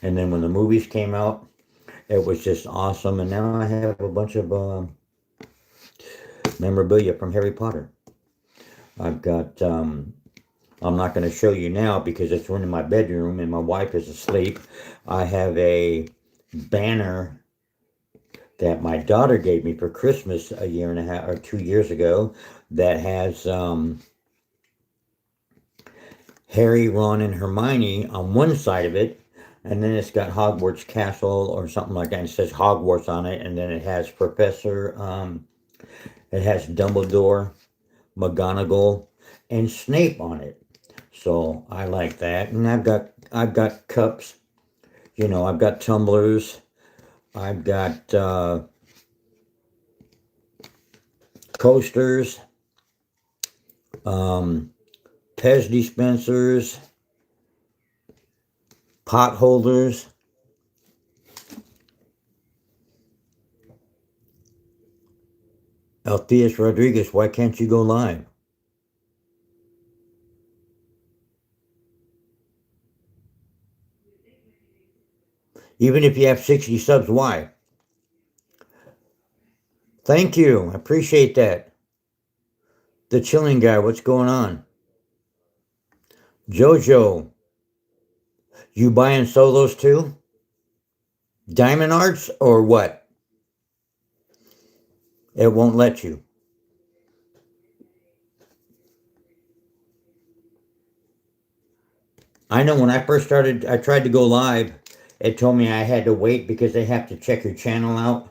A: and then when the movies came out, it was just awesome. And now I have a bunch of memorabilia from Harry Potter. I've got, I'm not going to show you now because it's in my bedroom and my wife is asleep. I have a banner that my daughter gave me for Christmas a year and a half or 2 years ago that has Harry, Ron, and Hermione on one side of it, and then it's got Hogwarts Castle or something like that, and it says Hogwarts on it, and then it has it has Dumbledore, McGonagall, and Snape on it. So I like that, and I've got cups, I've got tumblers, I've got coasters, Pez dispensers, pot holders. Altheus Rodriguez, why can't you go live? Even if you have 60 subs, why? Thank you. I appreciate that. The chilling guy, what's going on? Jojo, you buy and sell those too? Diamond arts or what? It won't let you. I know when I first started, I tried to go live. It told me I had to wait because they have to check your channel out,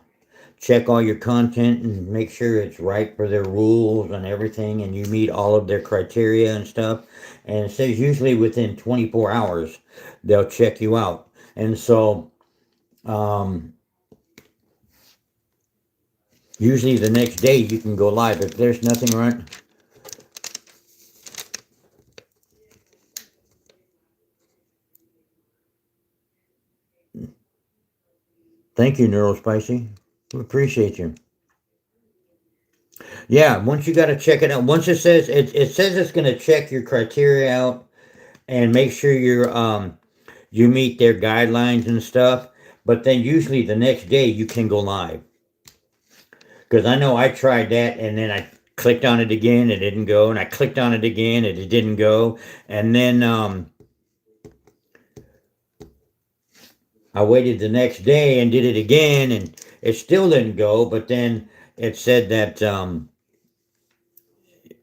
A: check all your content and make sure it's right for their rules and everything, and you meet all of their criteria and stuff. And it says usually within 24 hours, they'll check you out. And so, usually the next day you can go live. If there's nothing right. Thank you, Neurospicy. We appreciate you. Yeah, once you got to check it out. Once it says it's going to check your criteria out and make sure you meet their guidelines and stuff. But then usually the next day you can go live. Because I know I tried that and then I clicked on it again, it didn't go, and I clicked on it again and it didn't go. And then I waited the next day and did it again, and it still didn't go. But then it said that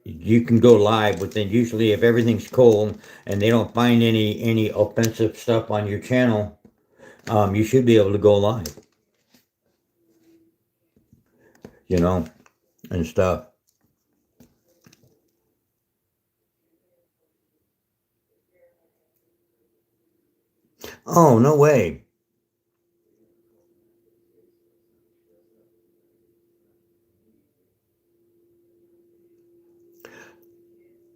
A: you can go live within, usually if everything's cold and they don't find any offensive stuff on your channel, you should be able to go live, you know, and stuff. Oh, no way.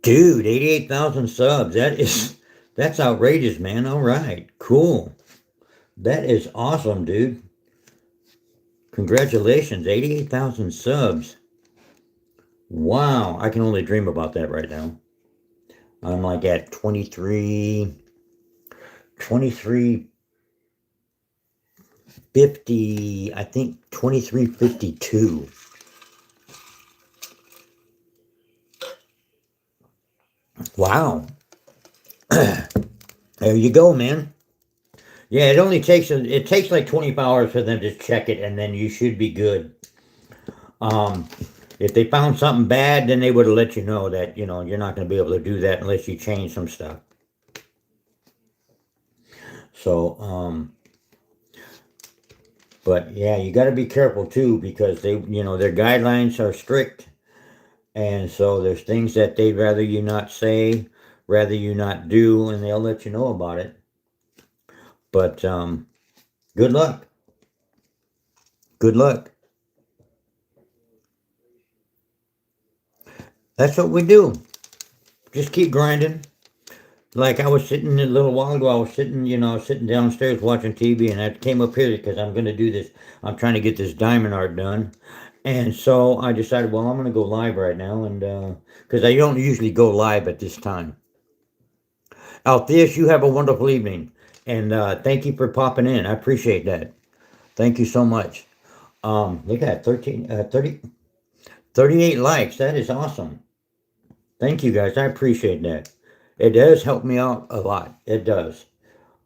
A: Dude, 88,000 subs. That's outrageous, man. All right. Cool. That is awesome, dude. Congratulations. 88,000 subs. Wow. I can only dream about that right now. I'm like at 2350, I think 2352. Wow. There you go, man. Yeah, it takes like 24 hours for them to check it, and then you should be good. Um, if they found something bad, then they would have let you know that, you're not going to be able to do that unless you change some stuff. So, but yeah, you got to be careful too, because their guidelines are strict, and so there's things that they'd rather you not say, rather you not do, and they'll let you know about it. But good luck. Good luck. That's what we do. Just keep grinding. Like I was sitting a little while ago, I was sitting downstairs watching TV, and I came up here because I'm going to do this. I'm trying to get this diamond art done. And so I decided, well, I'm going to go live right now, and because I don't usually go live at this time. Altheus, you have a wonderful evening, and thank you for popping in. I appreciate that. Thank you so much. Look at that, 38 likes. That is awesome. Thank you guys. I appreciate that. It does help me out a lot. It does.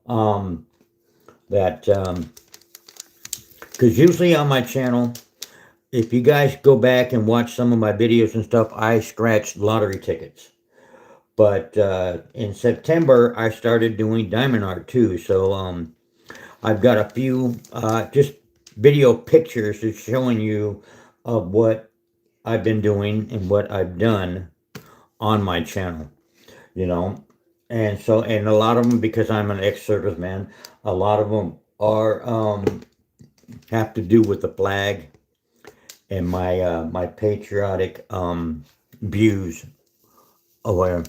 A: Um, that because usually on my channel, if you guys go back and watch some of my videos and stuff, I scratched lottery tickets. But in September, I started doing diamond art too. So I've got a few just video pictures just showing you of what I've been doing and what I've done on my channel, you know. And so, and a lot of them, because I'm an ex-serviceman, a lot of them are have to do with the flag and my patriotic views aware.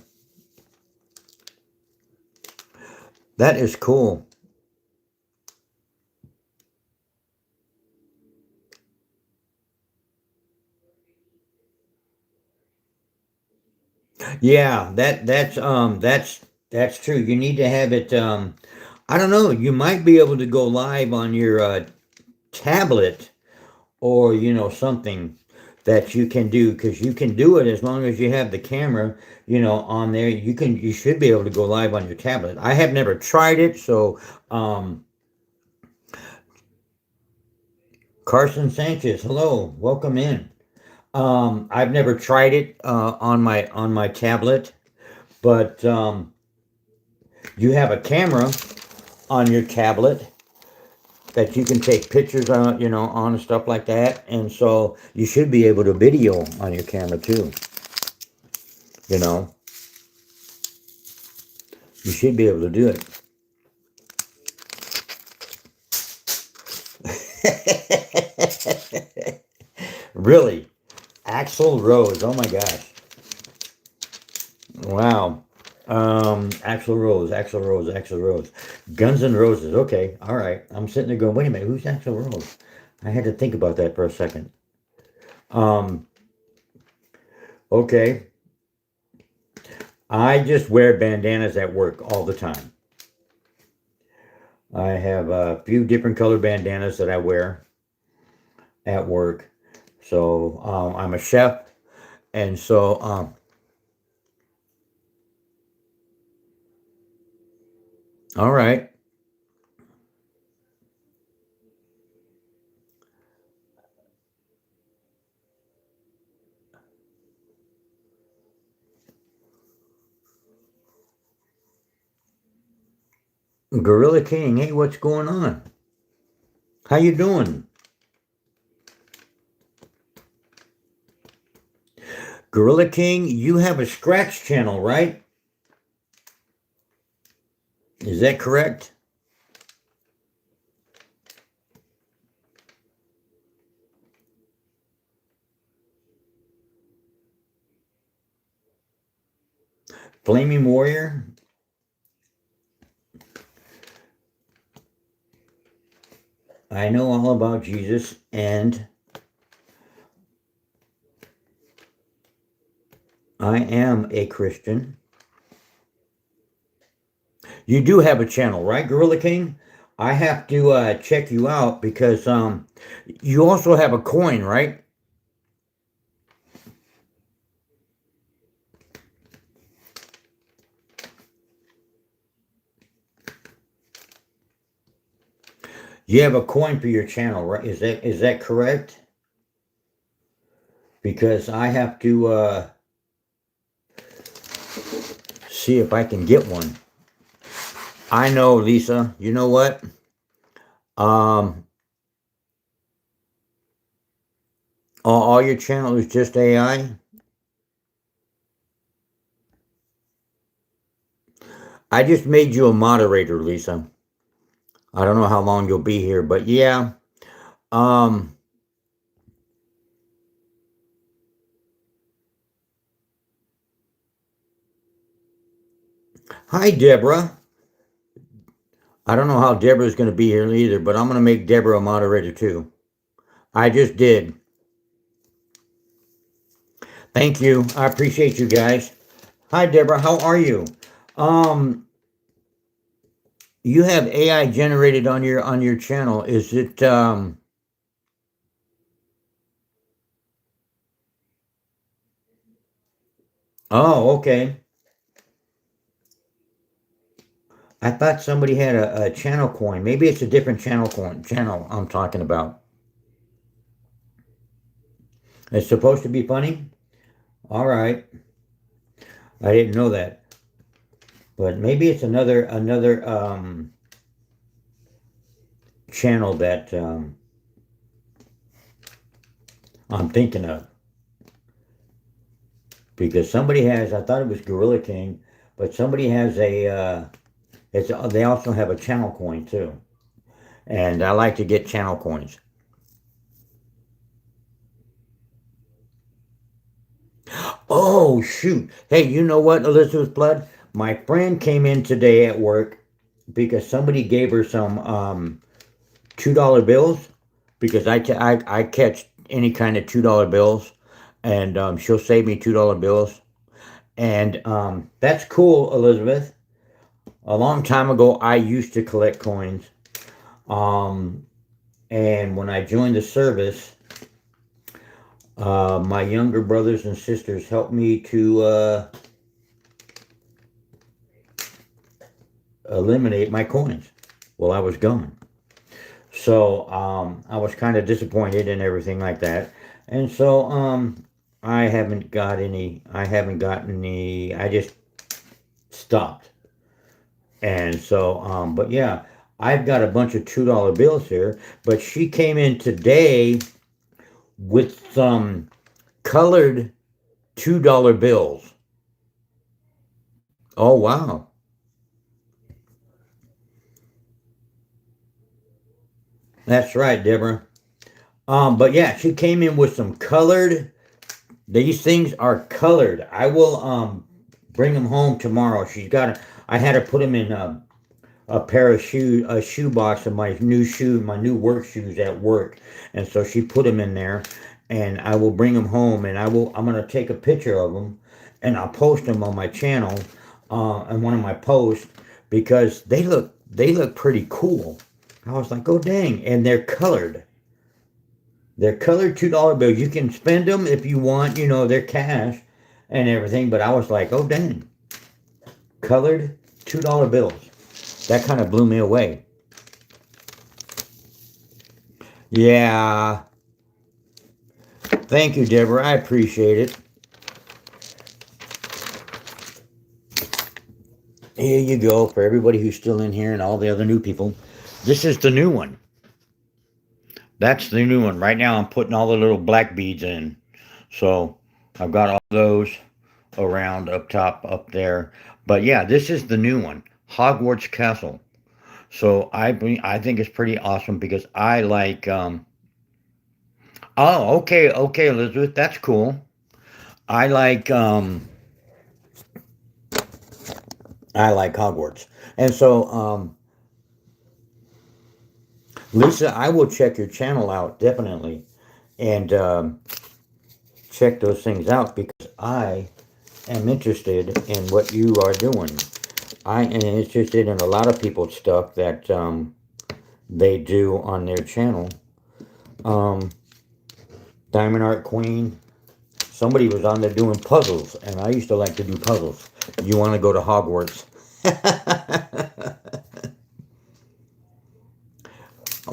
A: That is cool. Yeah, that's true. You need to have it. I don't know. You might be able to go live on your tablet, or something that you can do, because you can do it as long as you have the camera on there. You should be able to go live on your tablet. I have never tried it, so Carson Sanchez, hello, welcome in. I've never tried it on my tablet, but you have a camera on your tablet that you can take pictures on, on and stuff like that. And so you should be able to video on your camera too. You know, you should be able to do it. Really? Axl Rose. Oh my gosh. Wow. Axl Rose, Axl Rose, Axl Rose. Guns N' Roses. Okay. All right. I'm sitting there going, wait a minute, who's Axl Rose? I had to think about that for a second. Um, okay. I just wear bandanas at work all the time. I have a few different color bandanas that I wear at work. So I'm a chef, and so all right. Gorilla King, hey, what's going on? How you doing? Gorilla King, you have a scratch channel, right? Is that correct? Flaming Warrior? I know all about Jesus, and I am a Christian. You do have a channel, right, Gorilla King? I have to check you out because you also have a coin, right? You have a coin for your channel, right? Is that correct? Because I have to see if I can get one. I know, Lisa. You know what? Um, all your channel is just AI. I just made you a moderator, Lisa. I don't know how long you'll be here, but yeah. Um, Hi, Deborah. I don't know how Deborah's going to be here either, but I'm going to make Deborah a moderator too. I just did. Thank you. I appreciate you guys. Hi, Deborah. How are you? Um, you have AI generated on your channel. Is it Oh, okay. I thought somebody had a channel coin. Maybe it's a different channel I'm talking about. It's supposed to be funny? All right. I didn't know that. But maybe it's another channel that I'm thinking of. Because somebody has, I thought it was Gorilla King, but somebody has they also have a channel coin too. And I like to get channel coins. Oh, shoot. Hey, you know what, Elizabeth Blood? My friend came in today at work because somebody gave her some $2 bills because I catch any kind of $2 bills and she'll save me $2 bills. And that's cool, Elizabeth. A long time ago, I used to collect coins. Um, and when I joined the service, my younger brothers and sisters helped me to eliminate my coins while I was gone. So I was kind of disappointed and everything like that. And so I haven't got any. I haven't gotten any. I just stopped. And so, but yeah, I've got a bunch of $2 bills here. But she came in today with some colored $2 bills. Oh wow. That's right, Deborah. But yeah, she came in with some colored. These things are colored. I will bring them home tomorrow. I had to put them in a pair of a shoe box of my new work shoes at work, and so she put them in there, and I will bring them home, and I'm gonna take a picture of them, and I'll post them on my channel, on one of my posts because they look pretty cool. I was like, oh dang, and they're colored. They're colored $2 bills. You can spend them if you want, they're cash and everything. But I was like, oh dang, colored $2 bills. That kind of blew me away. Yeah. Thank you, Deborah. I appreciate it. Here you go for everybody who's still in here and all the other new people. This is the new one. That's the new one. Right now I'm putting all the little black beads in. So I've got all those around up top up there. But yeah, this is the new one. Hogwarts Castle. So I think it's pretty awesome because I like oh, okay, Elizabeth, that's cool. I like I like Hogwarts. And so Lisa, I will check your channel out definitely and check those things out because I am interested in what you are doing. I am interested in a lot of people's stuff that they do on their channel. Um, Diamond Art Queen. Somebody was on there doing puzzles, and I used to like to do puzzles. You want to go to Hogwarts? I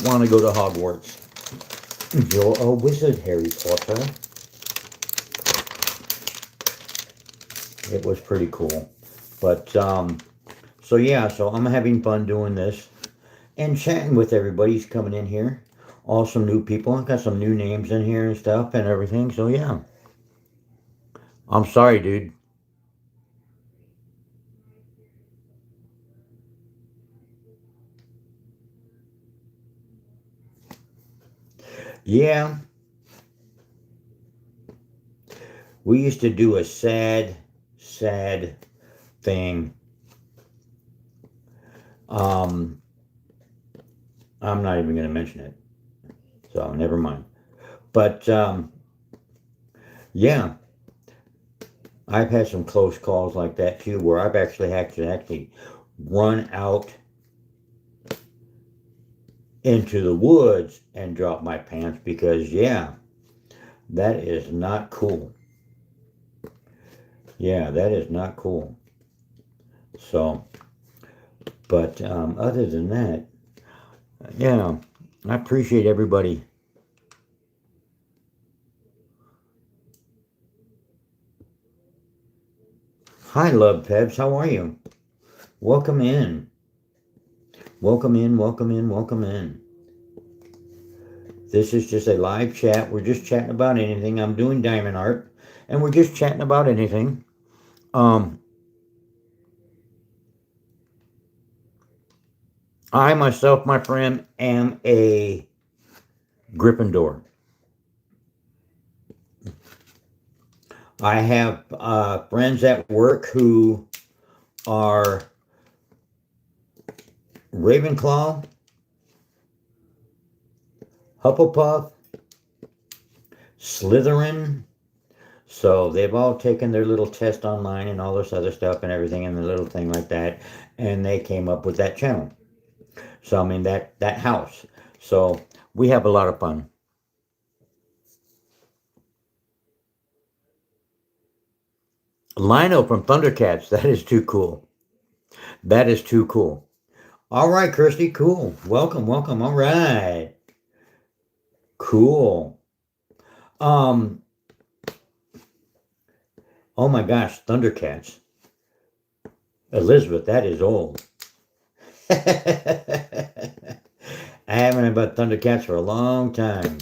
A: want to go to Hogwarts. You're a wizard, Harry Potter. It was pretty cool. But, so yeah, so I'm having fun doing this and chatting with everybody who's coming in here. All some new people. I got some new names in here and stuff and everything. So yeah. I'm sorry, dude. Yeah, we used to do a sad thing. Um, I'm not even going to mention it. So never mind. But yeah, I've had some close calls like that too, where I've actually run out into the woods and drop my pants because yeah, that is not cool. Yeah, that is not cool. So, but other than that, yeah, I appreciate everybody. Hi, Love Pebs. How are you? Welcome in. Welcome in, welcome in, welcome in. This is just a live chat. We're just chatting about anything. I'm doing diamond art, and we're just chatting about anything. I myself, my friend, am a Gryffindor. I have friends at work who are Ravenclaw, Hufflepuff, Slytherin. So they've all taken their little test online and all this other stuff and everything and the little thing like that, and they came up with that channel. So I mean that house. So we have a lot of fun. Lino from Thundercats. That is too cool. That is too cool. All right, Kirsty. Cool. Welcome, welcome. All right. Cool. Um. Oh my gosh, Thundercats. Elizabeth, that is old. I haven't had about Thundercats for a long time.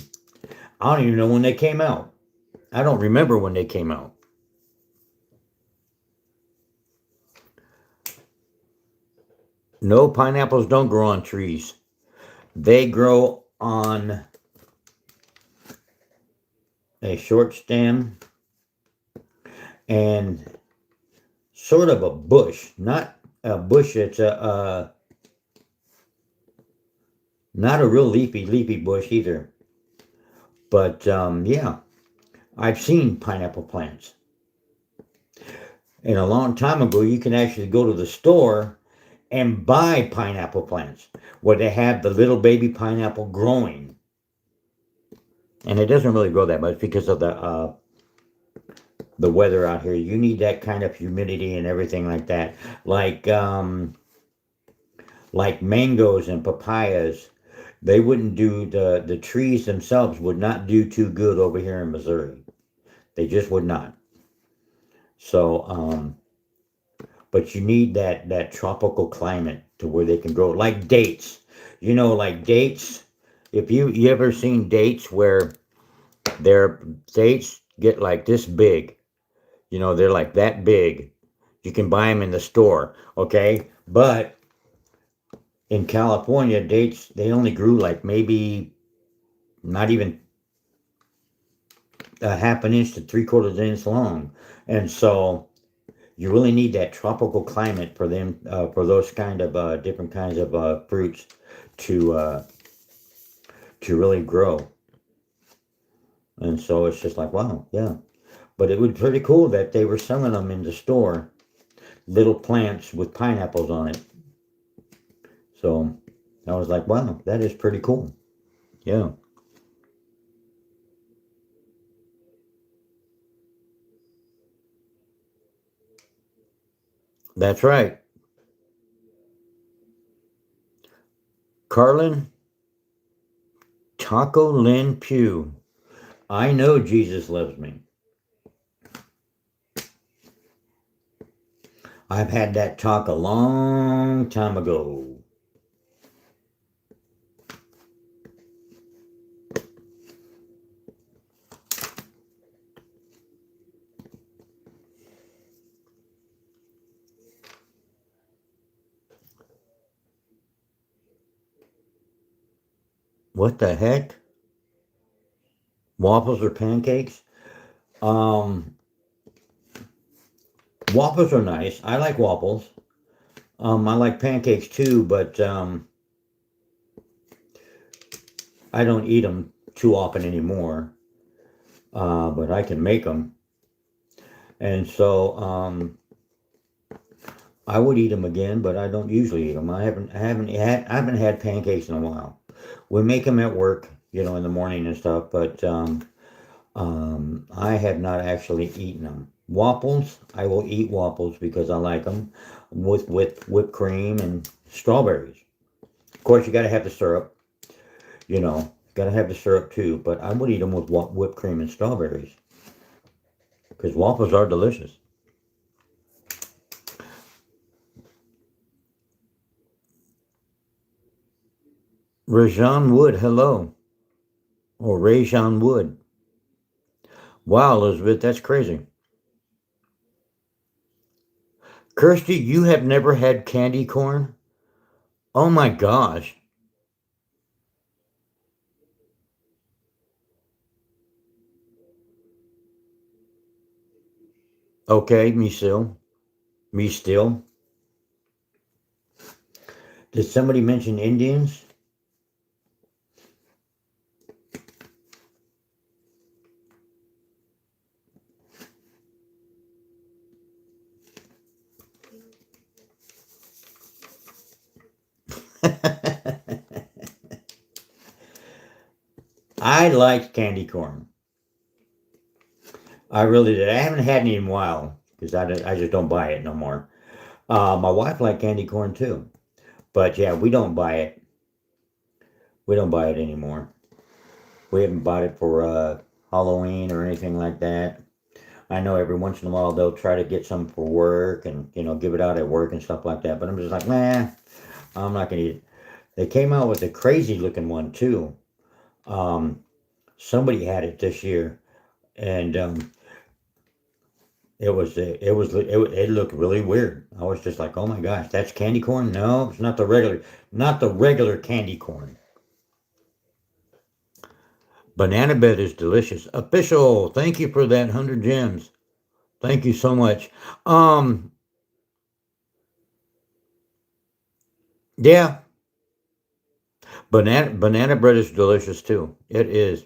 A: I don't even know when they came out. I don't remember when they came out. No, pineapples don't grow on trees. They grow on a short stem and sort of a bush. Not a bush, it's a not a real leafy bush either. But yeah, I've seen pineapple plants. And a long time ago, you can actually go to the store and buy pineapple plants where they have the little baby pineapple growing. And it doesn't really grow that much because of the weather out here. You need that kind of humidity and everything like that. Like mangoes and papayas, they wouldn't do the trees themselves would not do too good over here in Missouri. They just would not. So but you need that tropical climate to where they can grow like dates. You know, like dates. If you ever seen dates where their dates get like this big, you know, they're like that big. You can buy them in the store, okay? But in California, dates they only grew like maybe not even a half an inch to three-quarters inch long, and so you really need that tropical climate for them for those kind of different kinds of fruits to uh, to really grow. And so it's just like wow, yeah. But it was pretty cool that they were selling them in the store, little plants with pineapples on it. So I was like, wow, that is pretty cool. Yeah, that's right. Carlin Taco Lynn Pugh. I know Jesus loves me. I've had that talk a long time ago. What the heck? Waffles or pancakes? Um, Waffles are nice. I like waffles. I like pancakes too, but I don't eat them too often anymore. But I can make them, and so I would eat them again, but I don't usually eat them. I haven't had pancakes in a while. We make them at work, you know, in the morning and stuff, but I have not actually eaten them. Waffles, I will eat waffles because I like them with whipped cream and strawberries. Of course, you got to have the syrup, you know, got to have the syrup too. But I would eat them with whipped cream and strawberries because waffles are delicious. Rajan Wood, hello, or Rajan Wood. Wow, Elizabeth, that's crazy. Kirsty, you have never had candy corn? Oh my gosh. Okay, me still. Me still. Did somebody mention Indians? I liked candy corn. I really did. I haven't had any in a while because I just don't buy it no more. My wife liked candy corn too, but yeah, we don't buy it. We don't buy it anymore. We haven't bought it for Halloween or anything like that. I know every once in a while they'll try to get some for work and you know give it out at work and stuff like that. But I'm just like, nah, I'm not gonna eat it. They came out with a crazy looking one too. Um, Somebody had it this year, and it looked really weird. I was just like, oh my gosh, that's candy corn? No, it's not the regular candy corn. Banana bread is delicious. Official, thank you for that 100 gems. Thank you so much. Um, yeah, banana bread is delicious too. It is.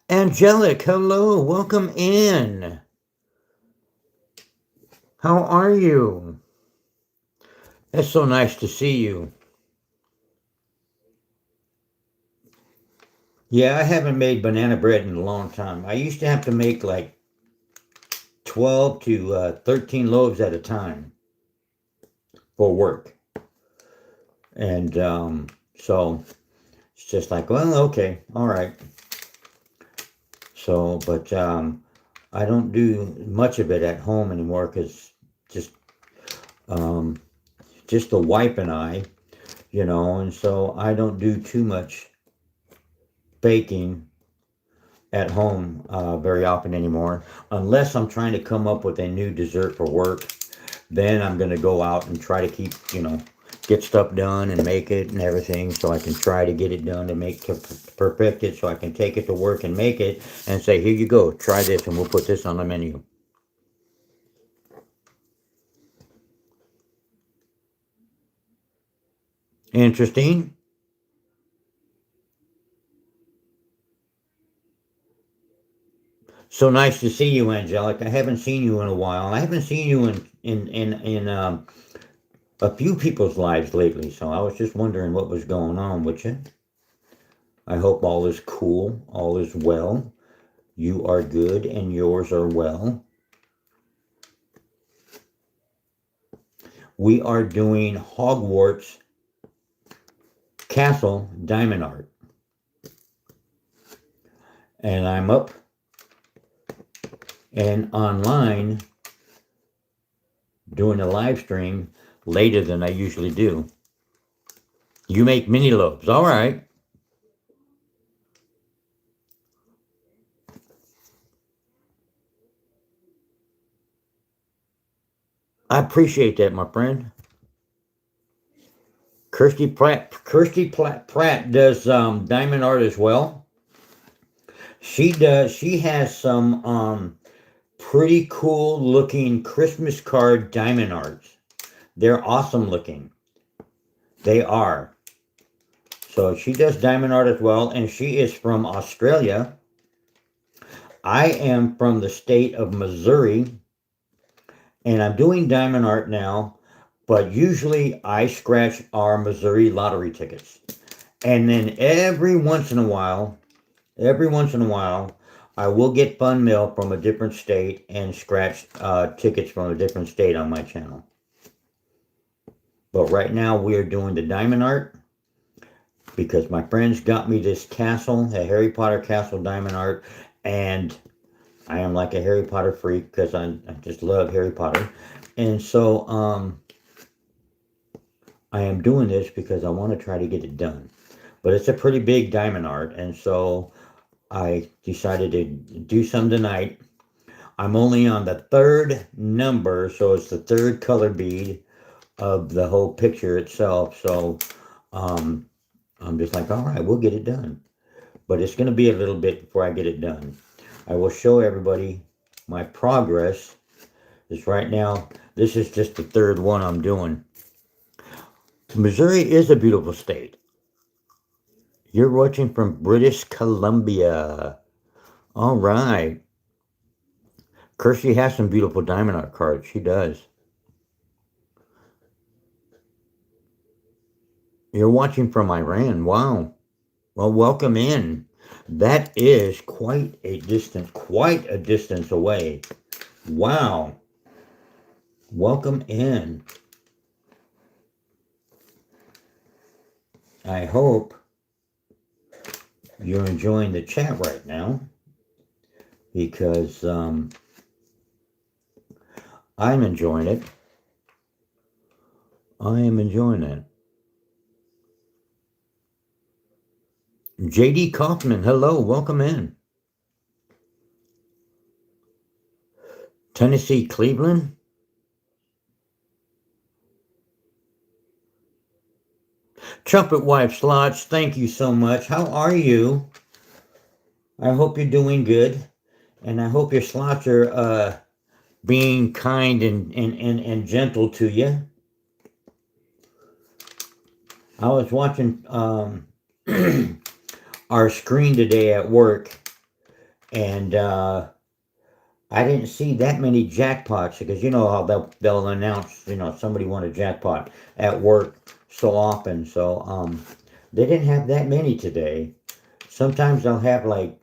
A: Angelic, hello, welcome in. How are you? It's so nice to see you. Yeah, I haven't made banana bread in a long time. I used to have to make like 12 to 13 loaves at a time. for work. And so it's just like, well, okay, all right. So, but I don't do much of it at home anymore because just um, just the wife and I, and so I don't do too much baking at home very often anymore, unless I'm trying to come up with a new dessert for work. Then I'm going to go out and try to keep, get stuff done and make it and everything, so I can try to get it done to perfect it, so I can take it to work and make it and say, here you go, try this, and we'll put this on the menu. Interesting. So nice to see you, Angelic. I haven't seen you in a while. I haven't seen you in a few people's lives lately, so I was just wondering what was going on with you. I hope all is cool, all is well. You are good and yours are well. We are doing Hogwarts Castle diamond art. And I'm up and online doing a live stream later than I usually do. You make mini lobes. All right. I appreciate that, my friend. Kirsty Pratt does diamond art as well. She does. She has some pretty cool looking Christmas card diamond arts. They're awesome looking. They are. So she does diamond art as well, and she is from Australia. I am from the state of Missouri, and I'm doing diamond art now, but usually I scratch our Missouri lottery tickets. And then every once in a while, I will get fun mail from a different state and scratch tickets from a different state on my channel. But right now we are doing the diamond art because my friends got me this castle, a Harry Potter castle diamond art, and I am like a Harry Potter freak because I just love Harry Potter. And so I am doing this because I want to try to get it done. But it's a pretty big diamond art, and so I decided to do some tonight. I'm only on the third number, so it's the third color bead of the whole picture itself. So I'm just like, all right, we'll get it done. But it's going to be a little bit before I get it done. I will show everybody my progress. This right now, this is just the third one I'm doing. Missouri is a beautiful state. You're watching from British Columbia. All right. Kirsty has some beautiful diamond art cards. She does. You're watching from Iran. Wow. Well, welcome in. That is quite a distance away. Wow. Welcome in. I hope you're enjoying the chat right now because I'm enjoying it. I am enjoying it. JD Kaufman, hello, welcome in. Tennessee, Cleveland. Trumpet Wife Slots, thank you so much. How are you? I hope you're doing good. And I hope your slots are being kind and gentle to you. I was watching our screen today at work, and I didn't see that many jackpots because you know how they'll announce somebody won a jackpot at work so often. So they didn't have that many today. Sometimes they'll have like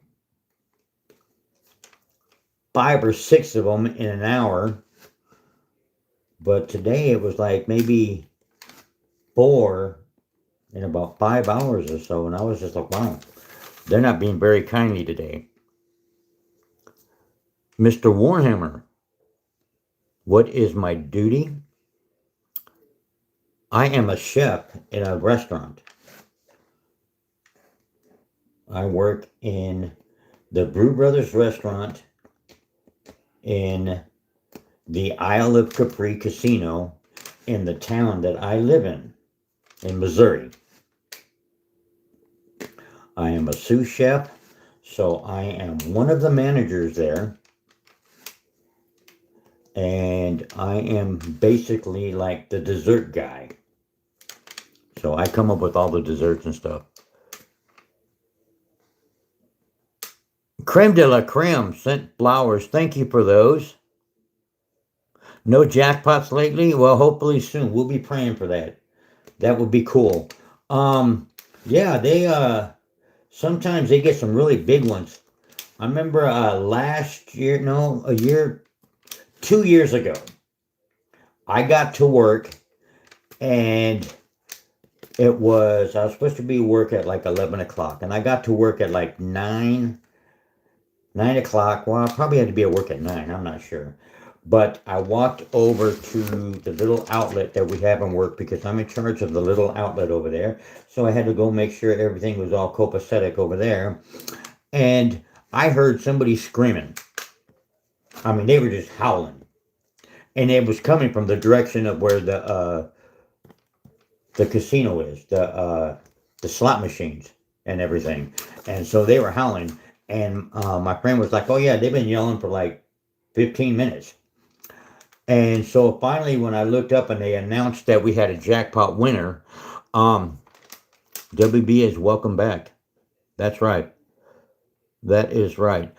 A: 5 or 6 of them in an hour. But today it was like maybe 4 in about 5 hours or so. And I was just like, wow, they're not being very kindly today. Mr. Warhammer, what is my duty? I am a chef in a restaurant. I work in the Brew Brothers restaurant in the Isle of Capri Casino in the town that I live in Missouri. I am a sous chef, so I am one of the managers there. And I am basically like the dessert guy. So I come up with all the desserts and stuff. Creme de la Creme sent flowers. Thank you for those. No jackpots lately? Well, hopefully soon. We'll be praying for that. That would be cool. Yeah, they sometimes they get some really big ones. I remember last year, no, 2 years ago, I got to work and I was supposed to be work at like 11 o'clock and I got to work at like 9 o'clock. Well, I probably had to be at work at 9. I'm not sure. But I walked over to the little outlet that we have in work because I'm in charge of the little outlet over there. So I had to go make sure everything was all copacetic over there. And I heard somebody screaming. I mean, they were just howling. And it was coming from the direction of where the casino is, the slot machines and everything. And so they were howling. And my friend was like, oh, yeah, they've been yelling for like 15 minutes. And so finally, when I looked up and they announced that we had a jackpot winner, WB is welcome back. That's right. That is right.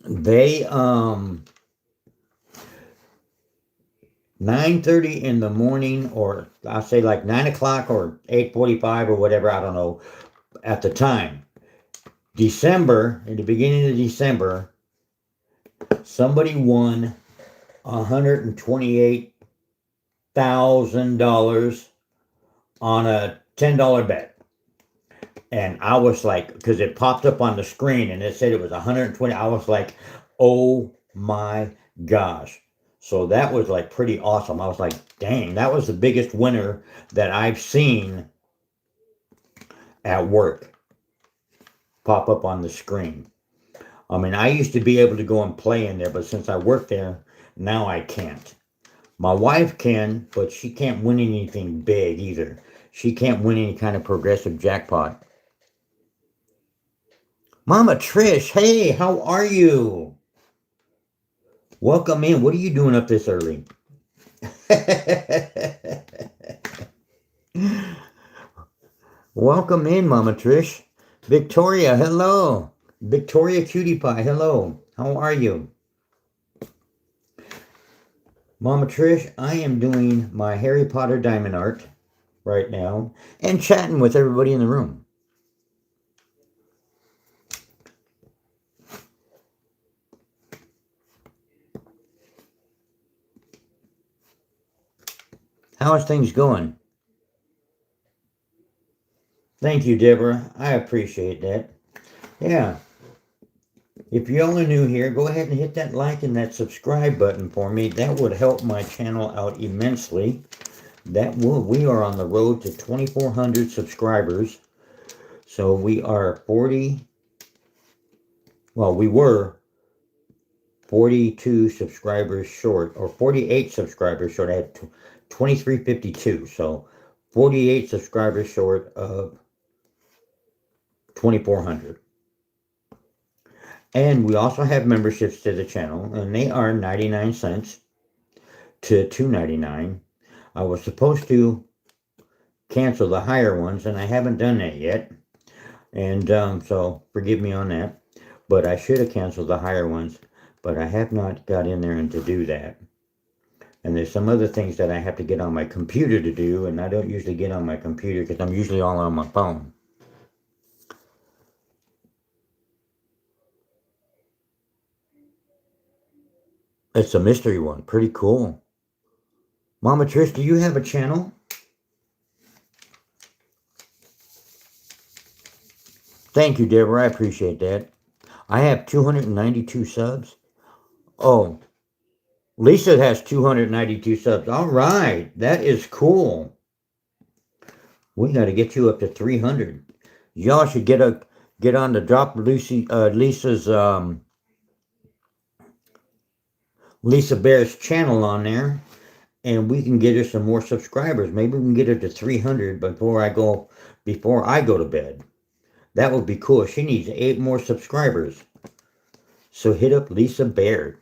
A: They 9:30 in the morning, or I'll say like 9 o'clock or 8:45 or whatever, I don't know, at the time. December, in the beginning of December, somebody won $128,000 on a $10 bet. And I was like, because it popped up on the screen and it said it was 120. I was like, oh my gosh. So that was like pretty awesome. I was like, dang, that was the biggest winner that I've seen at work pop up on the screen. I mean, I used to be able to go and play in there, but since I work there, now I can't. My wife can, but she can't win anything big either. She can't win any kind of progressive jackpot. Mama Trish, hey, how are you? Welcome in. What are you doing up this early? Welcome in, Mama Trish. Victoria, hello. Victoria Cutie Pie, hello. How are you? Mama Trish, I am doing my Harry Potter diamond art right now and chatting with everybody in the room. How is things going? Thank you, Deborah. I appreciate that. Yeah. If you're only new here, go ahead and hit that like and that subscribe button for me. That would help my channel out immensely. We are on the road to 2,400 subscribers. So we are we were 42 subscribers short, or 48 subscribers short. I had 2352, so 48 subscribers short of 2,400. And we also have memberships to the channel, and they are 99 cents to $2.99. I was supposed to cancel the higher ones, and I haven't done that yet. And so forgive me on that. But I should have canceled the higher ones, but I have not got in there and to do that. And there's some other things that I have to get on my computer to do, and I don't usually get on my computer because I'm usually all on my phone. It's a mystery one. Pretty cool. Mama Trish, do you have a channel? Thank you, Deborah. I appreciate that. I have 292 subs. Oh, Lisa has 292 subs. All right. That is cool. We got to get you up to 300. Y'all should get on the drop Lisa's Lisa Bear's channel on there, and we can get her some more subscribers. Maybe we can get her to 300 before I go to bed. That would be cool. She needs 8 more subscribers. So hit up Lisa Bear.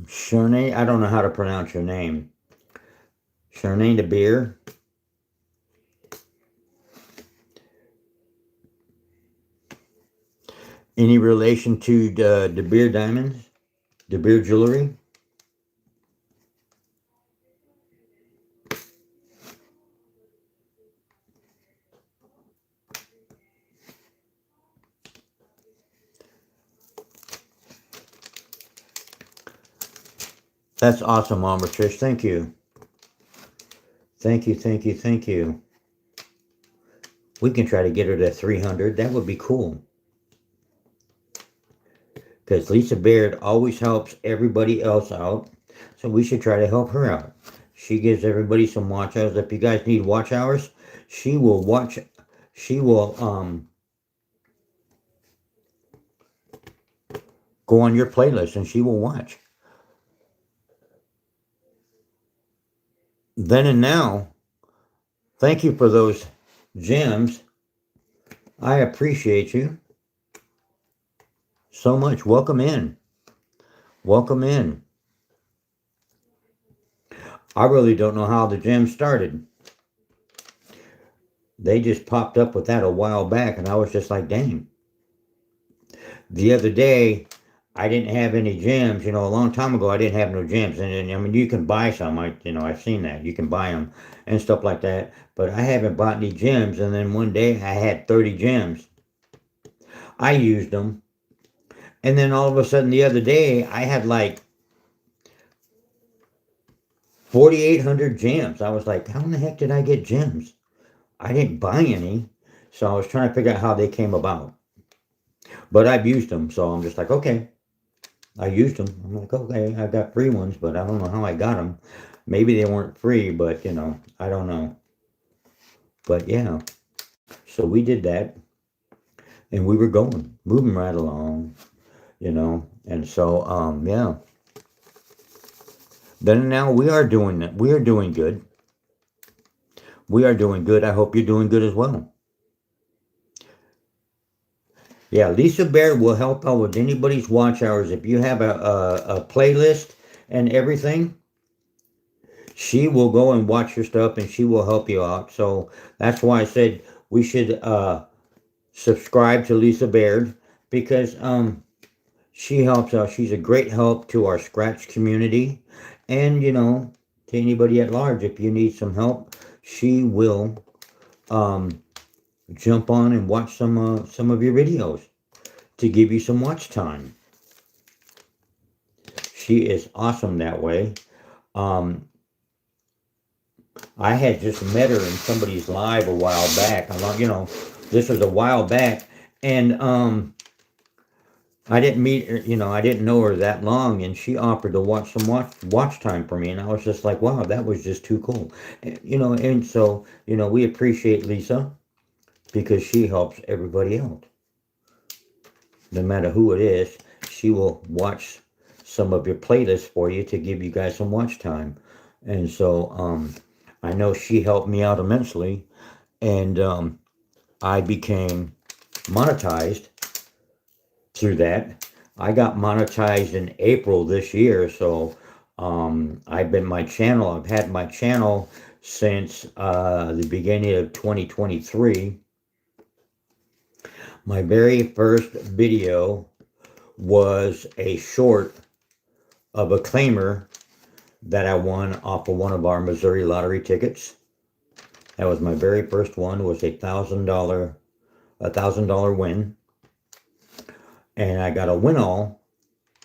A: Shernay, I don't know how to pronounce your name. Shernay the Beer. Any relation to De Beer Diamonds? De Beer Jewelry? That's awesome, Mama Trish. Thank you. Thank you, thank you, thank you. We can try to get her to 300. That would be cool. Because Lisa Baird always helps everybody else out. So we should try to help her out. She gives everybody some watch hours. If you guys need watch hours, she will go on your playlist and she will watch. Then and now, thank you for those gems. I appreciate you so much. Welcome in. Welcome in. I really don't know how the gems started. They just popped up with that a while back, and I was just like, dang. The other day, I didn't have any gems. A long time ago, I didn't have no gems. And I mean, you can buy some. I've seen that. You can buy them and stuff like that. But I haven't bought any gems. And then one day, I had 30 gems. I used them. And then all of a sudden, the other day, I had like 4,800 gems. I was like, how in the heck did I get gems? I didn't buy any. So I was trying to figure out how they came about. But I've used them. So I'm just like, okay. I used them. I'm like, okay, I got free ones, but I don't know how I got them. Maybe they weren't free, but, I don't know. But, yeah. So we did that. And we were moving right along, And so, yeah. Then now we are doing it. We are doing good. We are doing good. I hope you're doing good as well. Yeah, Lisa Bear will help out with anybody's watch hours. If you have a playlist and everything, she will go and watch your stuff and she will help you out. So that's why I said we should subscribe to Lisa Baird, because she helps out. She's a great help to our Scratch community, and to anybody at large. If you need some help, she will jump on and watch some of your videos to give you some watch time. She is awesome that way. I had just met her in somebody's live a while back. This was a while back, and I didn't meet her. I didn't know her that long, and she offered to watch some watch time for me, and I was just like, wow, that was just too cool. And so we appreciate Lisa, because she helps everybody out. No matter who it is, she will watch some of your playlists for you to give you guys some watch time. And so I know she helped me out immensely, and I became monetized through that. I got monetized in April this year, so I've had my channel since the beginning of 2023. My very first video was a short of a claimer that I won off of one of our Missouri lottery tickets. That was my very first one. Was $1,000 win, and I got a win all,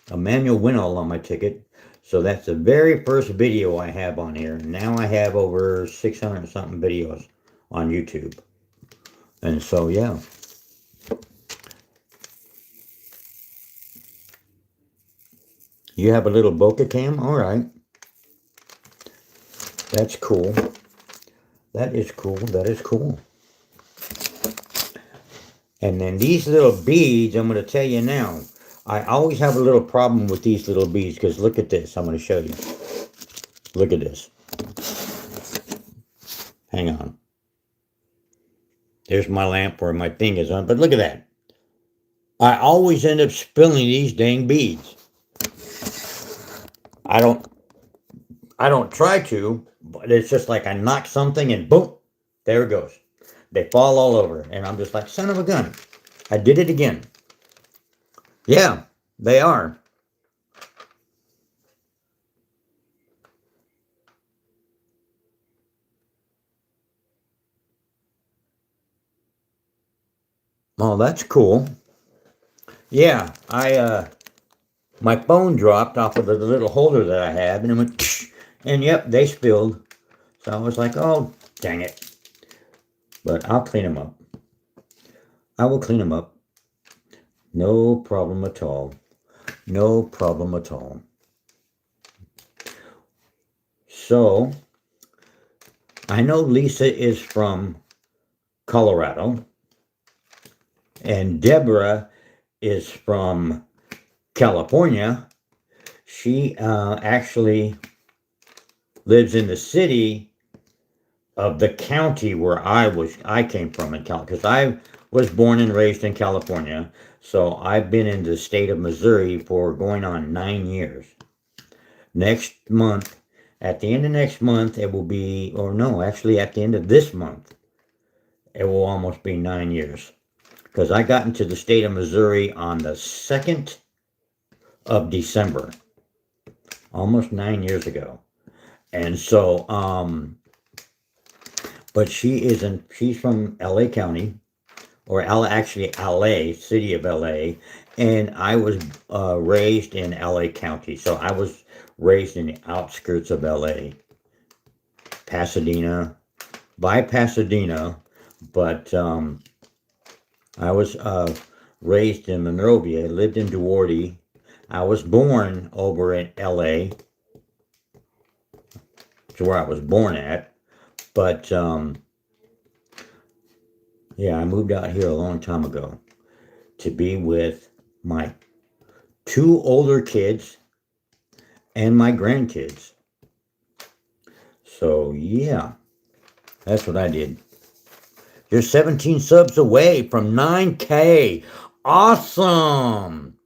A: a manual win all on my ticket. So that's the very first video I have on here. Now I have over 600 something videos on YouTube. And so, yeah. You have a little bokeh cam? All right. That's cool. That is cool. That is cool. And then these little beads, I'm going to tell you now. I always have a little problem with these little beads because look at this. I'm going to show you. Look at this. Hang on. There's my lamp where my thing is on. But look at that. I always end up spilling these dang beads. I don't try to, but it's just like I knock something and boom, there it goes. They fall all over. And I'm just like, son of a gun. I did it again. Yeah, they are. Oh, that's cool. Yeah, my phone dropped off of the little holder that I had, and it went, and yep, they spilled. So I was like, oh, dang it. But I'll clean them up. I will clean them up. No problem at all. No problem at all. So, I know Lisa is from Colorado, and Deborah is from California. She actually lives in the city of the county where I came from in California, because I was born and raised in California. So I've been in the state of Missouri for going on 9 years. Next month, at the end of next month, it will be, or no, actually at the end of this month, it will almost be 9 years. Because I got into the state of Missouri on the 2nd of December, almost 9 years ago. And so, but she's from LA County, or actually LA, city of LA, and I was raised in LA County. So I was raised in the outskirts of LA, Pasadena, by Pasadena, but I was raised in Monrovia, lived in Duarte. I was born over in LA, to where I was born at, but yeah, I moved out here a long time ago to be with my 2 older kids and my grandkids. So yeah, that's what I did. You're 17 subs away from 9K. Awesome.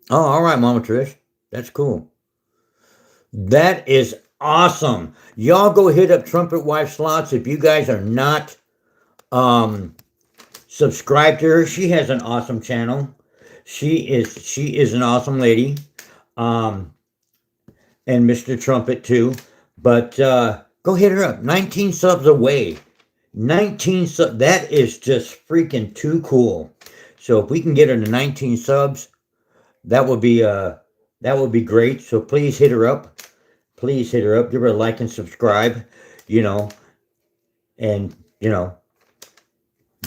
A: Oh, all right, Mama Trish. That's cool. That is awesome. Y'all go hit up Trumpet Wife Slots if you guys are not subscribed to her. She has an awesome channel. She is an awesome lady. And Mr. Trumpet too. But go hit her up. 19 subs away. 19 subs. That is just freaking too cool. So if we can get her to 19 subs, that would be great. So please hit her up. Please hit her up. Give her a like and subscribe. And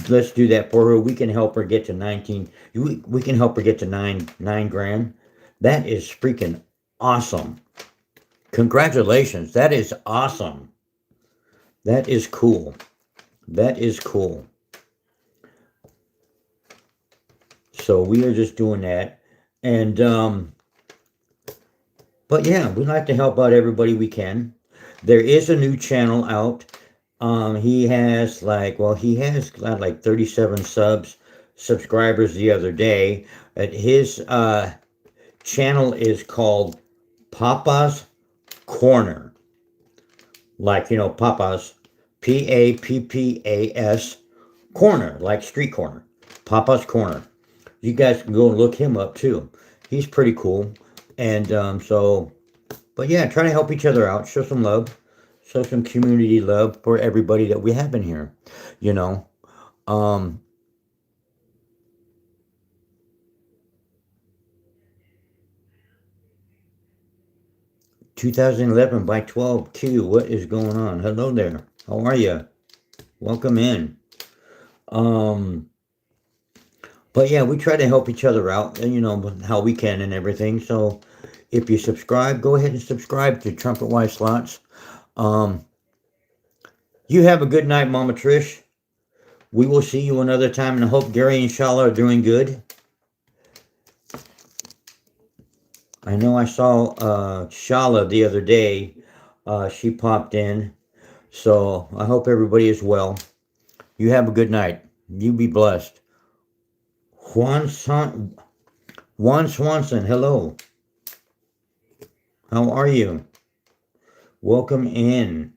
A: let's do that for her. We can help her get to 19. We can help her get to nine grand. That is freaking awesome. Congratulations. That is awesome. That is cool. That is cool. So we are just doing that. And but yeah, we like to help out everybody we can. There is a new channel out. He has like 37 subscribers the other day. His channel is called Papa's Corner. Like, Papa's, Pappas Corner, like street corner. Papa's Corner. You guys can go and look him up too. He's pretty cool. And but yeah, try to help each other out, show some love, show some community love for everybody that we have in here. You know, um, 2011 by 12 Q. What is going on? Hello there. How are you? Welcome in. Um, but yeah, we try to help each other out, and how we can and everything. So if you subscribe, go ahead and subscribe to Trumpet Wife Slots. Um, you have a good night, Mama Trish. We will see you another time, and I hope Gary and Shala are doing good. I know I saw Shala the other day. She popped in. So I hope everybody is well. You have a good night. You be blessed. Juan Swanson, hello. How are you? Welcome in.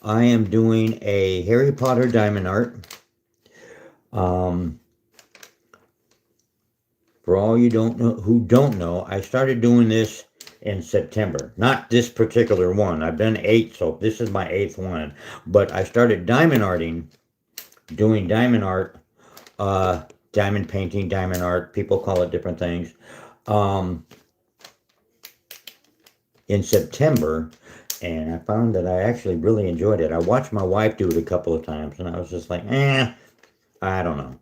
A: I am doing a Harry Potter diamond art. For all you who don't know, I started doing this in September. Not this particular one. I've done 8, so this is my 8th one. But I started diamond arting, doing diamond art, diamond painting, diamond art. People call it different things. In September, and I found that I actually really enjoyed it. I watched my wife do it a couple of times, and I was just like, I don't know.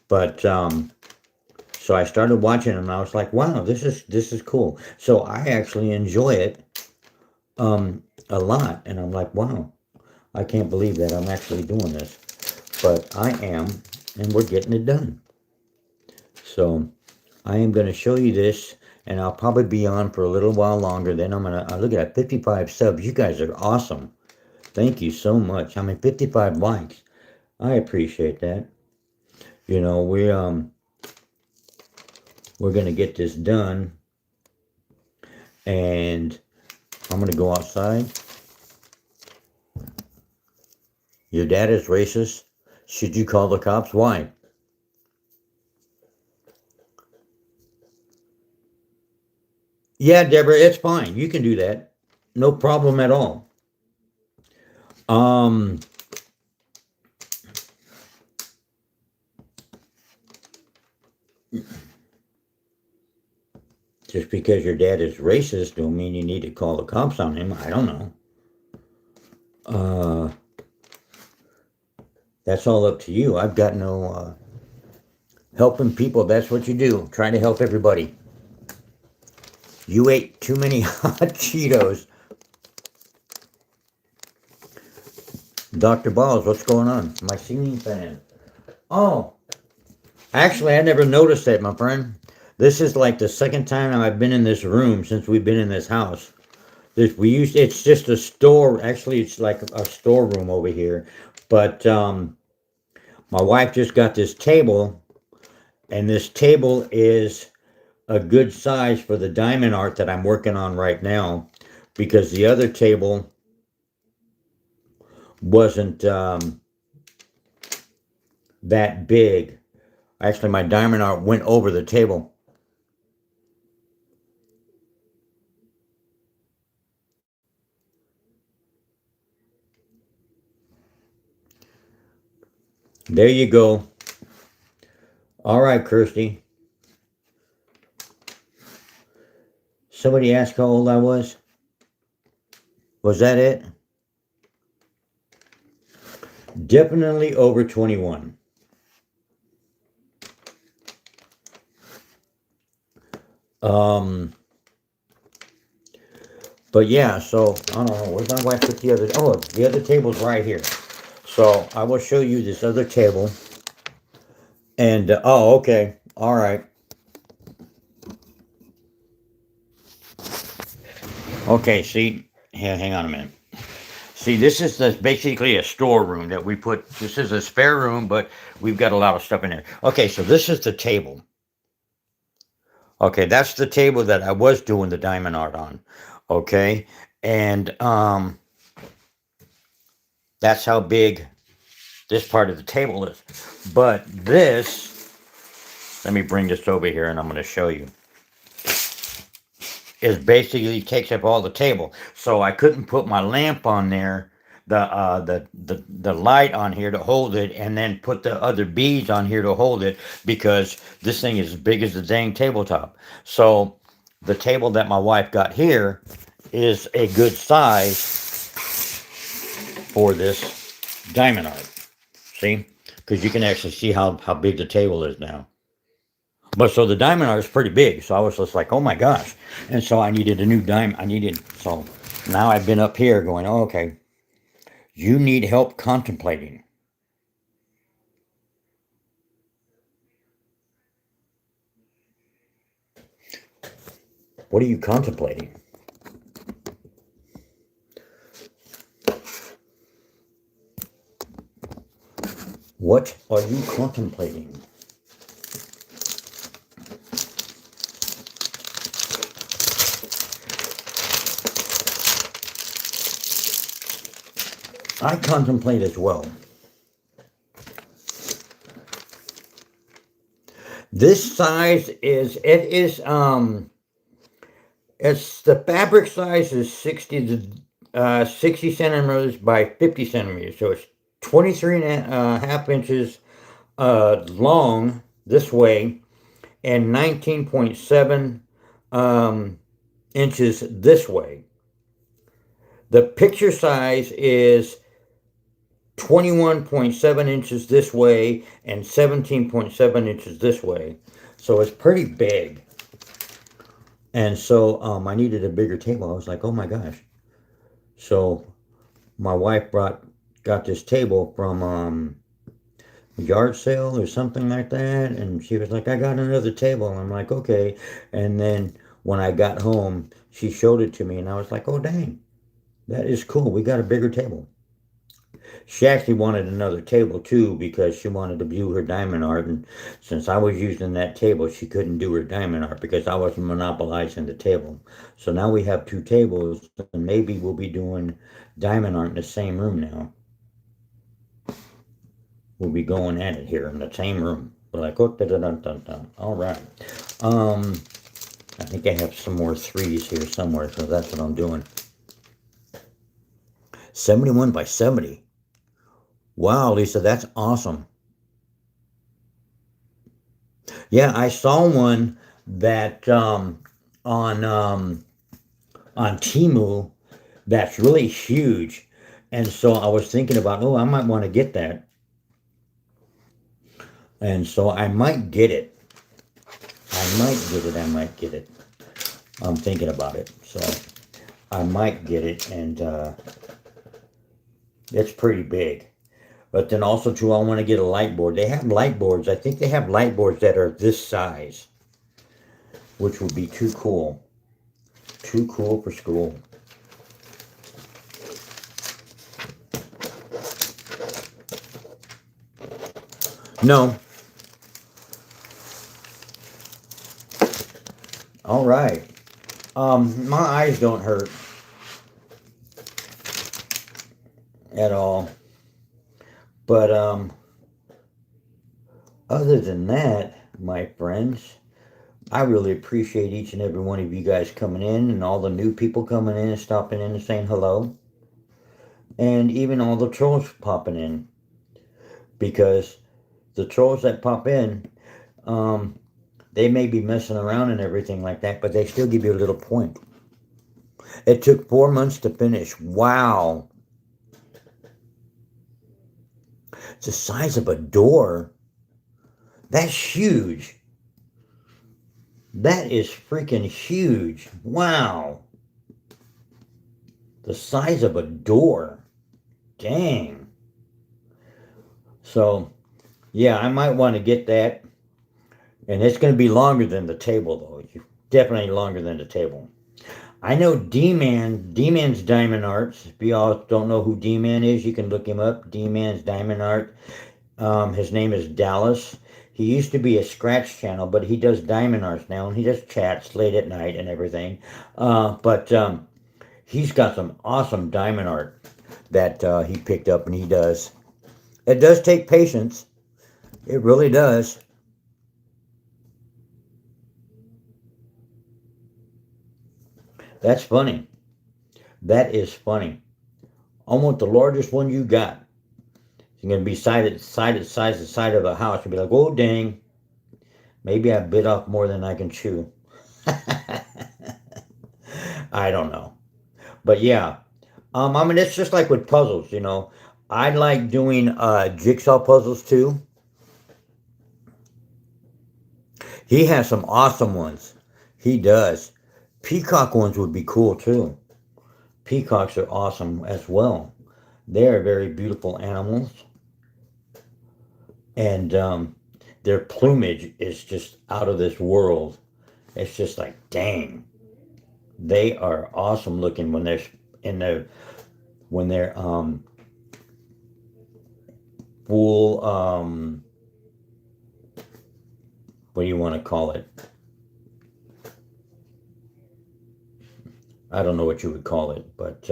A: But so I started watching it, and I was like, wow, this is cool. So I actually enjoy it a lot, and I'm like, wow, I can't believe that I'm actually doing this, but I am, and we're getting it done. So I am going to show you this, and I'll probably be on for a little while longer. Then I'm going to look at 55 subs. You guys are awesome. Thank you so much. I mean, 55 likes. I appreciate that. We're going to get this done, and I'm going to go outside. Your dad is racist. Should you call the cops? Why? Yeah, Deborah, it's fine. You can do that. No problem at all. Just because your dad is racist don't mean you need to call the cops on him. I don't know. That's all up to you. I've got no helping people. That's what you do. Trying to help everybody. You ate too many hot Cheetos. Dr. Balls, what's going on? My ceiling fan. Oh, actually, I never noticed that, my friend. This is like the second time I've been in this room since we've been in this house. It's just a store. Actually, it's like a storeroom over here. But my wife just got this table, and this table is a good size for the diamond art that I'm working on right now, because the other table wasn't that big. Actually, my diamond art went over the table. There you go. All right, Kirsty. Somebody asked how old I was. Was that it? Definitely over 21. But yeah, so I don't know. Where's my wife put the other? Oh, the other table's right here. So I will show you this other table. And oh, okay, all right. Okay, see, hang on a minute. See, this is basically a storeroom that we put. This is a spare room, but we've got a lot of stuff in there. Okay, so this is the table. Okay, that's the table that I was doing the diamond art on. Okay, and that's how big this part of the table is. But this, let me bring this over here, and I'm going to show you. is basically takes up all the table. So I couldn't put my lamp on there, the light on here to hold it, and then put the other beads on here to hold it because this thing is as big as the dang tabletop. So the table that my wife got here is a good size for this diamond art. See? Because you can actually see how big the table is now. But so the diamond art is pretty big. So I was just like, oh my gosh. And so I needed a new diamond. So now I've been up here going, oh, okay, you need help contemplating. What are you contemplating? What are you contemplating? I contemplate as well. This size is, it's the fabric size is 60 centimeters by 50 centimeters. So it's 23 and a half inches long this way and 19.7 inches this way. The picture size is 21.7 inches this way and 17.7 inches this way. So it's pretty big. And so I needed a bigger table. I was like, oh my gosh. So my wife got this table from a yard sale or something like that. And she was like, I got another table. And I'm like, okay. And then when I got home, she showed it to me. And I was like, oh, dang. That is cool. We got a bigger table. She actually wanted another table too because she wanted to view her diamond art. And since I was using that table, she couldn't do her diamond art because I was monopolizing the table. So now we have two tables, and maybe we'll be doing diamond art in the same room now. We'll be going at it here in the same room. We're like, oh, da, da, da, da, da. All right. I think I have some more threes here somewhere, so that's what I'm doing. 71 by 70. Wow, Lisa, that's awesome. Yeah, I saw one that on Temu that's really huge, and so I was thinking about, oh, I might want to get that, and so I might get it. I might get it. I might get it. I'm thinking about it, so I might get it, and it's pretty big. But then also too, I want to get a light board. They have light boards. I think they have light boards that are this size, which would be too cool. Too cool for school. No. All right. My eyes don't hurt at all. But other than that, my friends, I really appreciate each and every one of you guys coming in and all the new people coming in and stopping in and saying hello. And even all the trolls popping in. Because the trolls that pop in, they may be messing around and everything like that, but they still give you a little point. It took 4 months to finish. Wow. It's the size of a door. That's huge. That is freaking huge. Wow. The size of a door. Dang. So, yeah, I might want to get that. And it's going to be longer than the table, though. Definitely longer than the table. I know D-Man's Diamond Arts. If y'all don't know who D-Man is, you can look him up. D-Man's Diamond Art. His name is Dallas. He used to be a scratch channel, but he does diamond arts now, and he does chats late at night and everything. But he's got some awesome diamond art that he picked up, and he does. It does take patience. It really does. That's funny. That is funny. I want the largest one you got. It's going to be size the side of a house. You'll be like, oh, dang. Maybe I bit off more than I can chew. I don't know. But yeah. I mean, it's just like with puzzles, you know. I like doing jigsaw puzzles too. He has some awesome ones. He does. Peacock ones would be cool too. Peacocks are awesome as well. They are very beautiful animals. And their plumage is just out of this world. It's just like, dang. They are awesome looking when they're in their when they're full what do you want to call it? I don't know what you would call it, but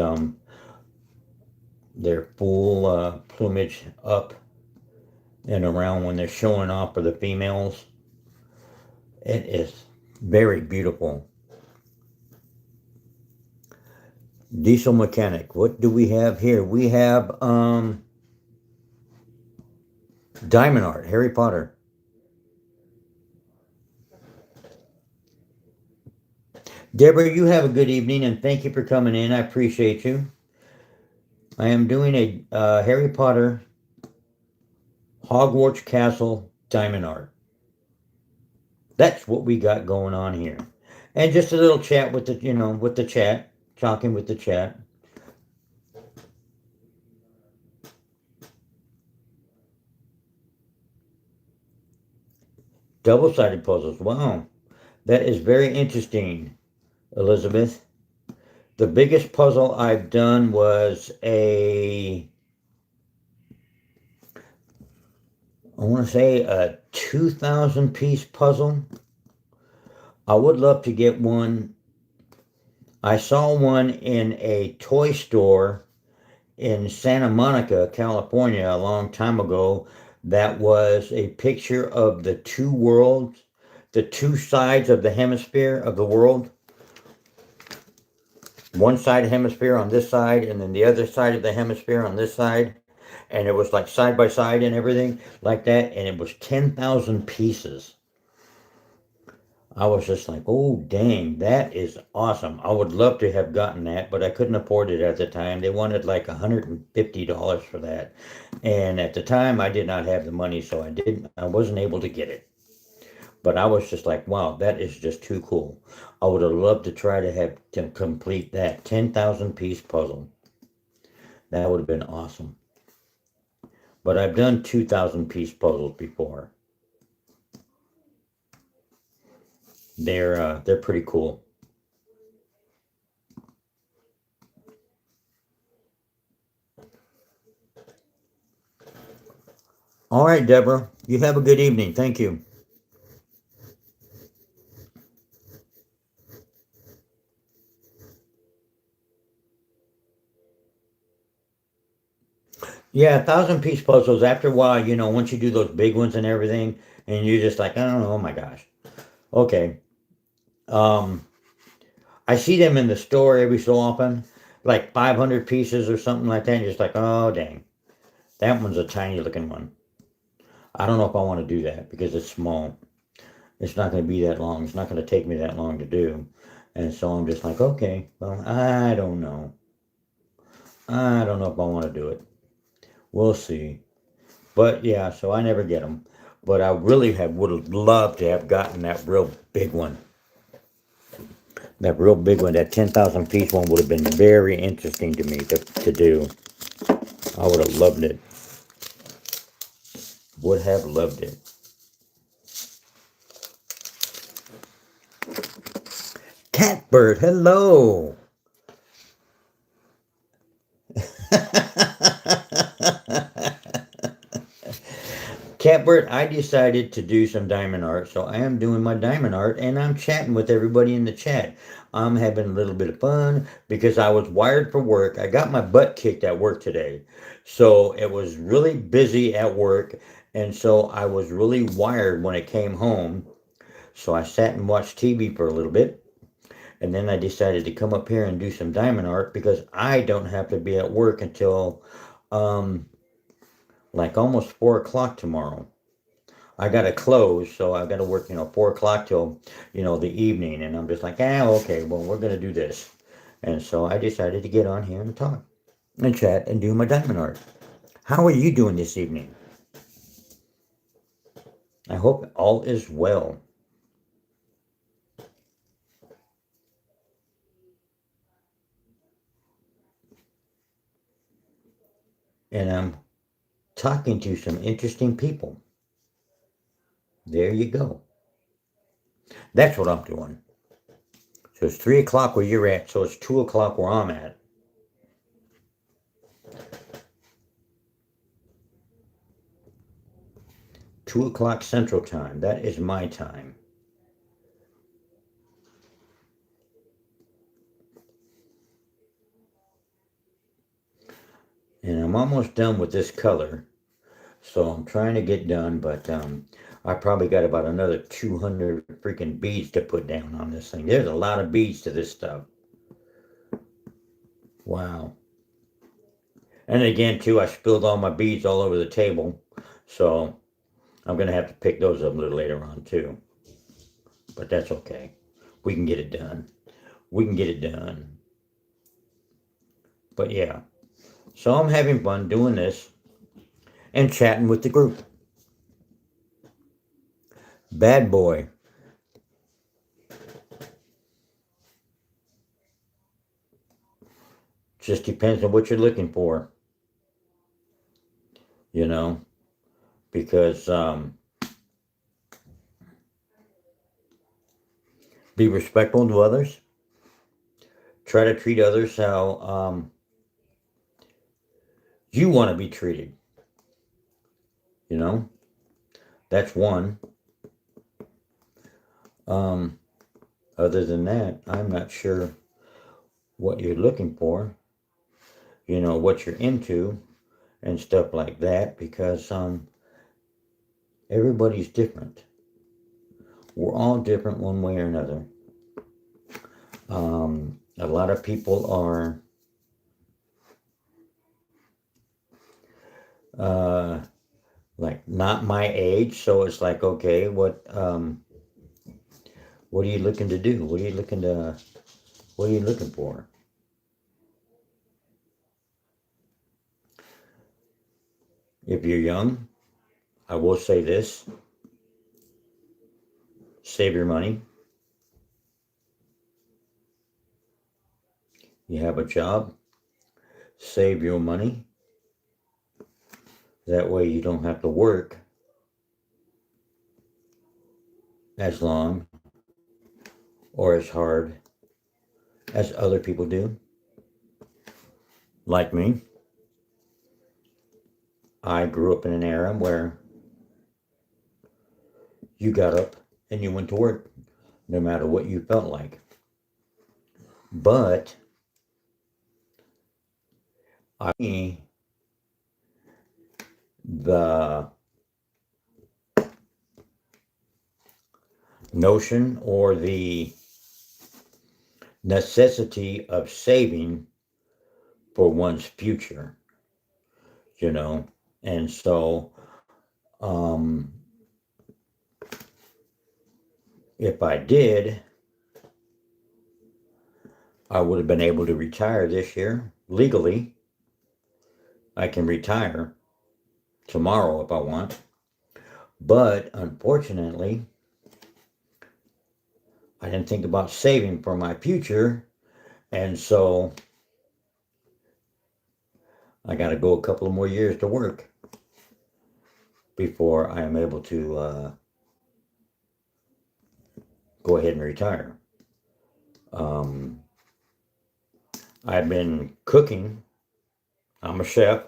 A: their full plumage up and around when they're showing off for the females. It is very beautiful. Diesel mechanic. What do we have here? We have Diamond Art, Harry Potter. Deborah, you have a good evening and thank you for coming in. I appreciate you. I am doing a Harry Potter Hogwarts Castle Diamond Art. That's what we got going on here. And just a little chat with the, with the chat, talking with the chat. Double-sided puzzles. Wow. That is very interesting, Elizabeth. The biggest puzzle I've done was I want to say a 2,000 piece puzzle. I would love to get one. I saw one in a toy store in Santa Monica, California, a long time ago. That was a picture of the two worlds, the two sides of the hemisphere of the world. One side hemisphere on this side, and then the other side of the hemisphere on this side. And it was like side by side and everything like that. And it was 10,000 pieces. I was just like, oh, dang, that is awesome. I would love to have gotten that, but I couldn't afford it at the time. They wanted like $150 for that. And at the time, I did not have the money, so I wasn't able to get it. But I was just like, wow, that is just too cool. I would have loved to try to complete that 10,000 piece puzzle. That would have been awesome. But I've done 2,000 piece puzzles before. They're pretty cool. All right, Deborah. You have a good evening. Thank you. Yeah, 1,000 piece puzzles. After a while, once you do those big ones and everything, and you're just like, I don't know, oh my gosh. Okay. Um, I see them in the store every so often, like 500 pieces or something like that. And you're just like, oh dang, that one's a tiny looking one. I don't know if I want to do that because it's small. It's not going to be that long. It's not going to take me that long to do. And so I'm just like, okay, well, I don't know. I don't know if I want to do it. We'll see. But yeah, so I never get them. But I really would have loved to have gotten that real big one. That real big one, that 10,000 piece one would have been very interesting to me to do. I would have loved it. Would have loved it. Catbird, hello. Catbird, I decided to do some diamond art, so I am doing my diamond art, and I'm chatting with everybody in the chat. I'm having a little bit of fun because I was wired for work. I got my butt kicked at work today, so it was really busy at work, and so I was really wired when I came home. So I sat and watched TV for a little bit, And then I decided to come up here and do some diamond art because I don't have to be at work until um, like almost 4 o'clock tomorrow. I got to close, so I got to work, 4 o'clock till, the evening. And I'm just like, okay, well, we're going to do this. And so I decided to get on here and talk and chat and do my diamond art. How are you doing this evening? I hope all is well. And I'm talking to some interesting people. There you go. That's what I'm doing. So it's 3 o'clock where you're at, so it's 2 o'clock where I'm at. Two o'clock Central Time. That is my time. And I'm almost done with this color. So I'm trying to get done, but I probably got about another 200 freaking beads to put down on this thing. There's a lot of beads to this stuff. Wow. And again, too, I spilled all my beads all over the table. So I'm going to have to pick those up a little later on, too. But that's okay. We can get it done. We can get it done. But yeah. So I'm having fun doing this and chatting with the group. Bad boy. Just depends on what you're looking for. Because be respectful to others. Try to treat others how you want to be treated. That's one. Other than that, I'm not sure what you're looking for, what you're into and stuff like that, because everybody's different. We're all different one way or another. A lot of people are like not my age, so it's like, okay, what are you looking to do? What are you looking for? If you're young, I will say this: save your money. You have a job, save your money. That way you don't have to work as long or as hard as other people do. Like me, I grew up in an era where you got up and you went to work, no matter what you felt like. But the notion or the necessity of saving for one's future, and so if I did, I would have been able to retire this year legally. I can retire tomorrow if I want, but unfortunately I didn't think about saving for my future, and so I got to go a couple of more years to work before I am able to go ahead and retire. I've been cooking. I'm a chef.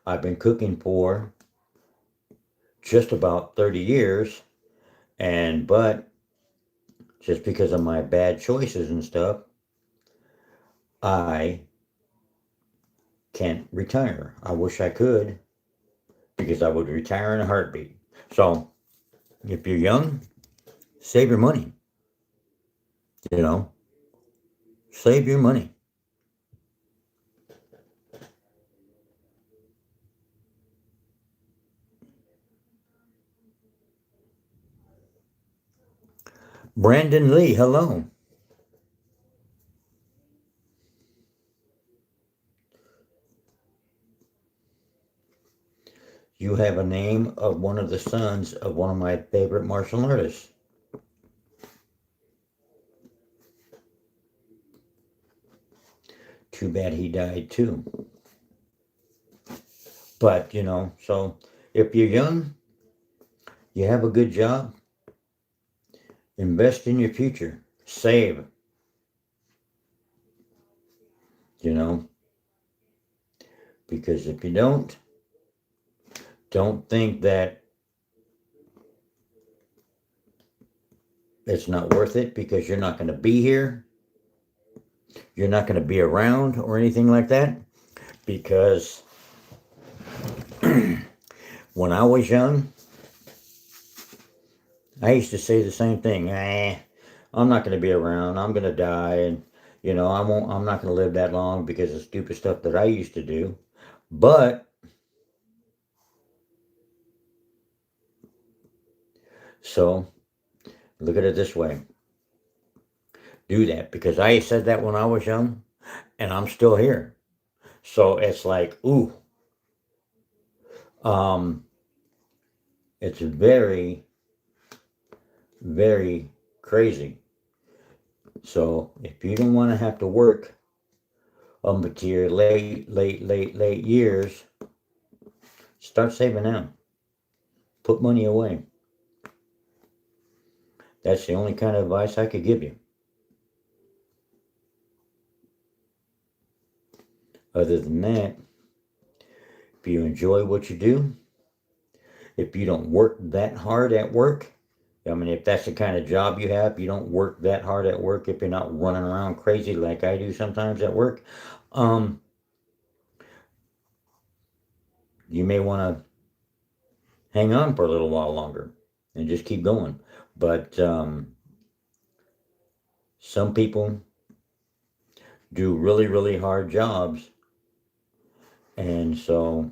A: I've been cooking for just about 30 years, but just because of my bad choices and stuff, I can't retire. I wish I could, because I would retire in a heartbeat. So if you're young, save your money. Save your money. Brandon Lee, hello. You have a name of one of the sons of one of my favorite martial artists. Too bad he died too. But, so if you're young, you have a good job, invest in your future, save, you know, because if you don't think that it's not worth it because you're not going to be here, you're not going to be around or anything like that. Because when I was young, I used to say the same thing. I'm not going to be around. I'm going to die, and I'm not going to live that long because of stupid stuff that I used to do. But so look at it this way: do that, because I said that when I was young, and I'm still here. So it's like, ooh, um, it's very, very crazy. So if you don't want to have to work up to your late years, start saving now. Put money away. That's the only kind of advice I could give you. Other than that, if you enjoy what you do, if you don't work that hard at work, I mean, if that's the kind of job you have, you don't work that hard at work, if you're not running around crazy like I do sometimes at work, you may want to hang on for a little while longer and just keep going. But some people do really, really hard jobs. And so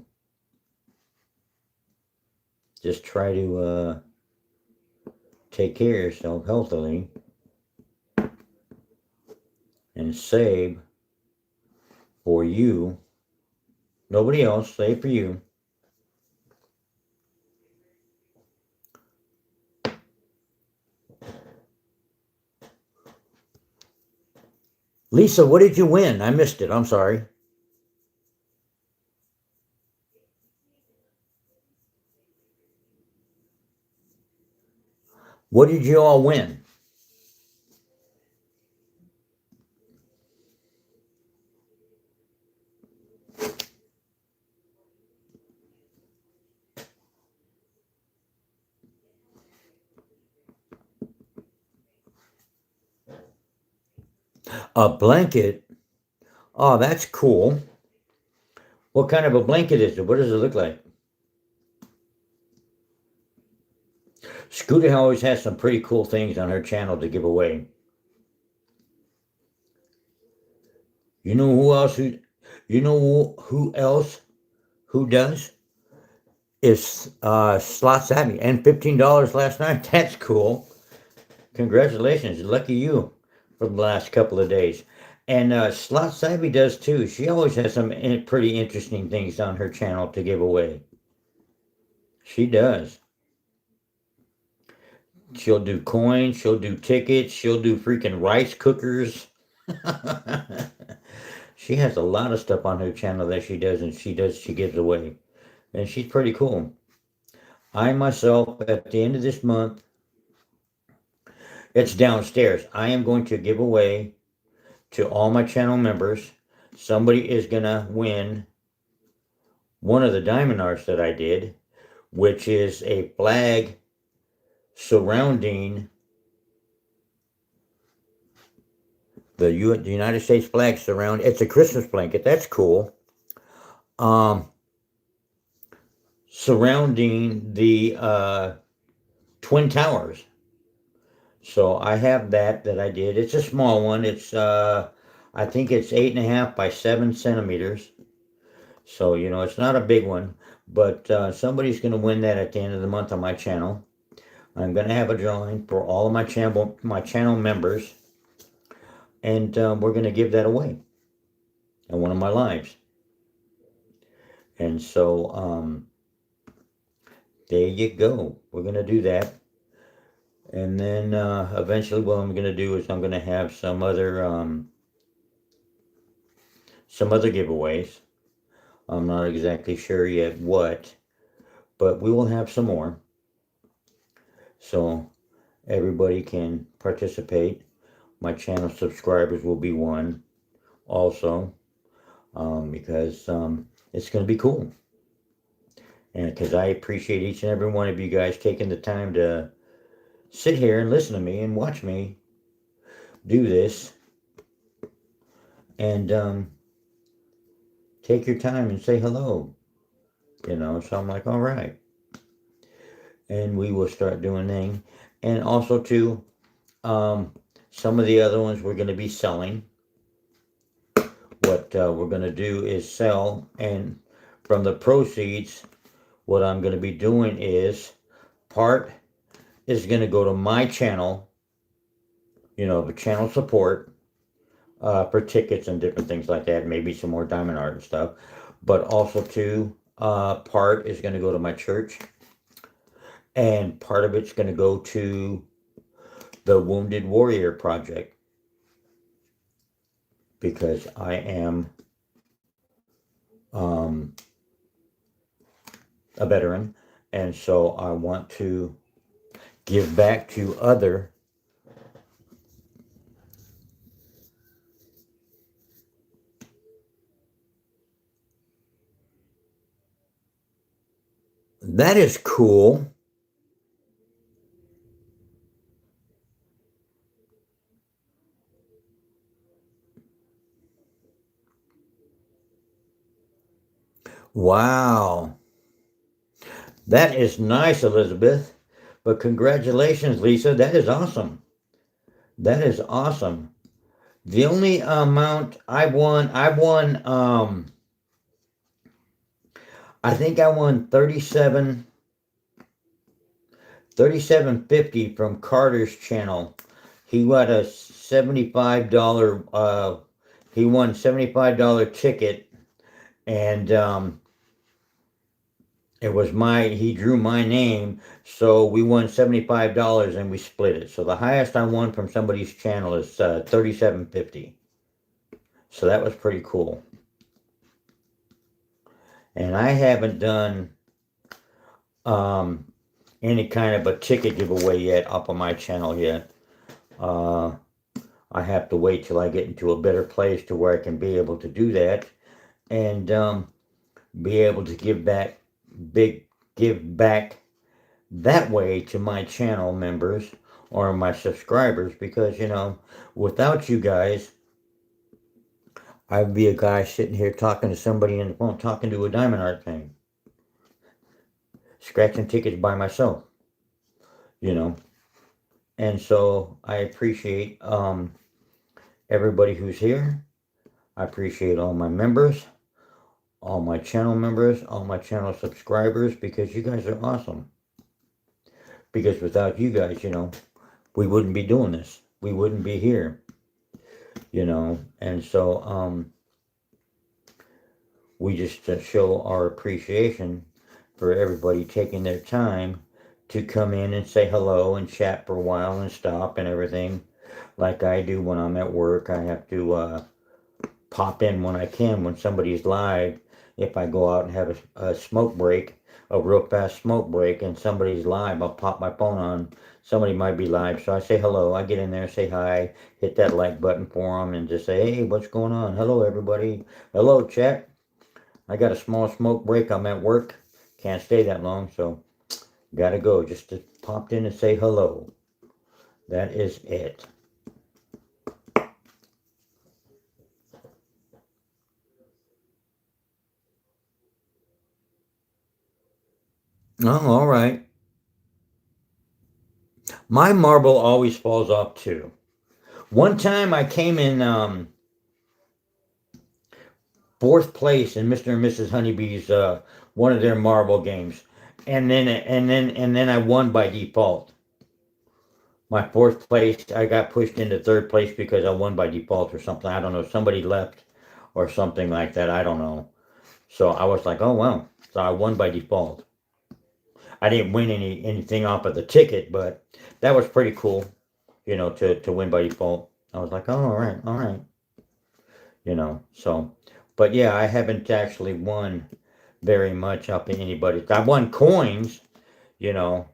A: just try to take care of yourself healthily and save for you. Nobody else, save for you. Lisa, what did you win? I missed it. I'm sorry. What did you all win? A blanket? Oh, that's cool. What kind of a blanket is it? What does it look like? Scooter always has some pretty cool things on her channel to give away. You know who else who else who does? Is Slot Savvy, and $15 last night. That's cool. Congratulations, lucky you for the last couple of days. And Slot Savvy does too. She always has some pretty interesting things on her channel to give away. She does. She'll do coins, she'll do tickets, she'll do freaking rice cookers. She has a lot of stuff on her channel that she does, and she gives away. And she's pretty cool. I myself, at the end of this month, it's downstairs. I am going to give away to all my channel members. Somebody is going to win one of the diamond arts that I did, which is a flag surrounding the United States flag surround. It's a Christmas blanket. That's cool. Surrounding the Twin Towers. So I have that I did. It's a small one. It's I think it's 8.5 by 7 centimeters. So, it's not a big one, but somebody's going to win that at the end of the month on my channel. I'm going to have a drawing for all of my channel members, and we're going to give that away in one of my lives. And so, there you go. We're going to do that. And then eventually what I'm going to do is I'm going to have some other giveaways. I'm not exactly sure yet what, but we will have some more. So everybody can participate. My channel subscribers will be one also, because it's going to be cool. And because I appreciate each and every one of you guys taking the time to sit here and listen to me and watch me do this. And take your time and say hello. So I'm like, all right. And we will start doing things. And also, too, some of the other ones we're going to be selling. What we're going to do is sell, and from the proceeds, what I'm going to be doing is part is going to go to my channel, the channel support, for tickets and different things like that, maybe some more diamond art and stuff. But also, too, part is going to go to my church, and part of it's going to go to the Wounded Warrior Project, because I am a veteran, and so I want to give back to other that is cool. Wow. That is nice, Elizabeth. But congratulations, Lisa. That is awesome. That is awesome. The only amount I won, I think I won 37.50 from Carter's channel. He got a $75 he won $75 ticket, and he drew my name, so we won $75 and we split it. So the highest I won from somebody's channel is $37.50. So that was pretty cool. And I haven't done any kind of a ticket giveaway yet up on my channel yet. I have to wait till I get into a better place to where I can be able to do that, and be able to give back that way to my channel members or my subscribers, because without you guys, I'd be a guy sitting here talking to somebody on the phone, talking to a diamond art thing, scratching tickets by myself, and so I appreciate everybody who's here. I appreciate all my members, all my channel members, all my channel subscribers, because you guys are awesome. Because without you guys, we wouldn't be doing this. We wouldn't be here. And so we just show our appreciation for everybody taking their time to come in and say hello and chat for a while and stop and everything, like I do when I'm at work. I have to pop in when I can, when somebody's live. If I go out and have a smoke break, a real fast smoke break, and somebody's live, I'll pop my phone on. Somebody might be live, so I say hello. I get in there, say hi, hit that like button for them, and just say, hey, what's going on? Hello, everybody. Hello, chat. I got a small smoke break. I'm at work. Can't stay that long, so gotta go. Just to popped in and say hello. That is it. Oh, all right. My marble always falls off too. One time I came in fourth place in Mr. and Mrs. Honeybee's one of their marble games, and then I won by default. My fourth place, I got pushed into third place because I won by default or something. I don't know. Somebody left or something like that. I don't know. So I was like, oh wow. So I won by default. I didn't win anything off of the ticket, but that was pretty cool, to win by default. I was like, oh, all right, all right, so, but yeah, I haven't actually won very much up in anybody's. I won coins, you know,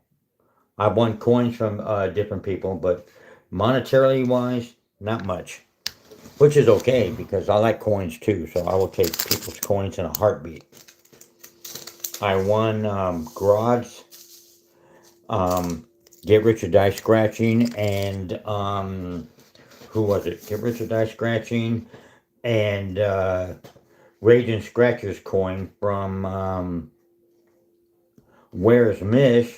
A: I won coins from different people, but monetarily wise, not much, which is okay because I like coins too, so I will take people's coins in a heartbeat. I won garage, um, get rich or die scratching, and who was it? Get rich or die scratching, and Raging Scratchers coin from Where's Mish,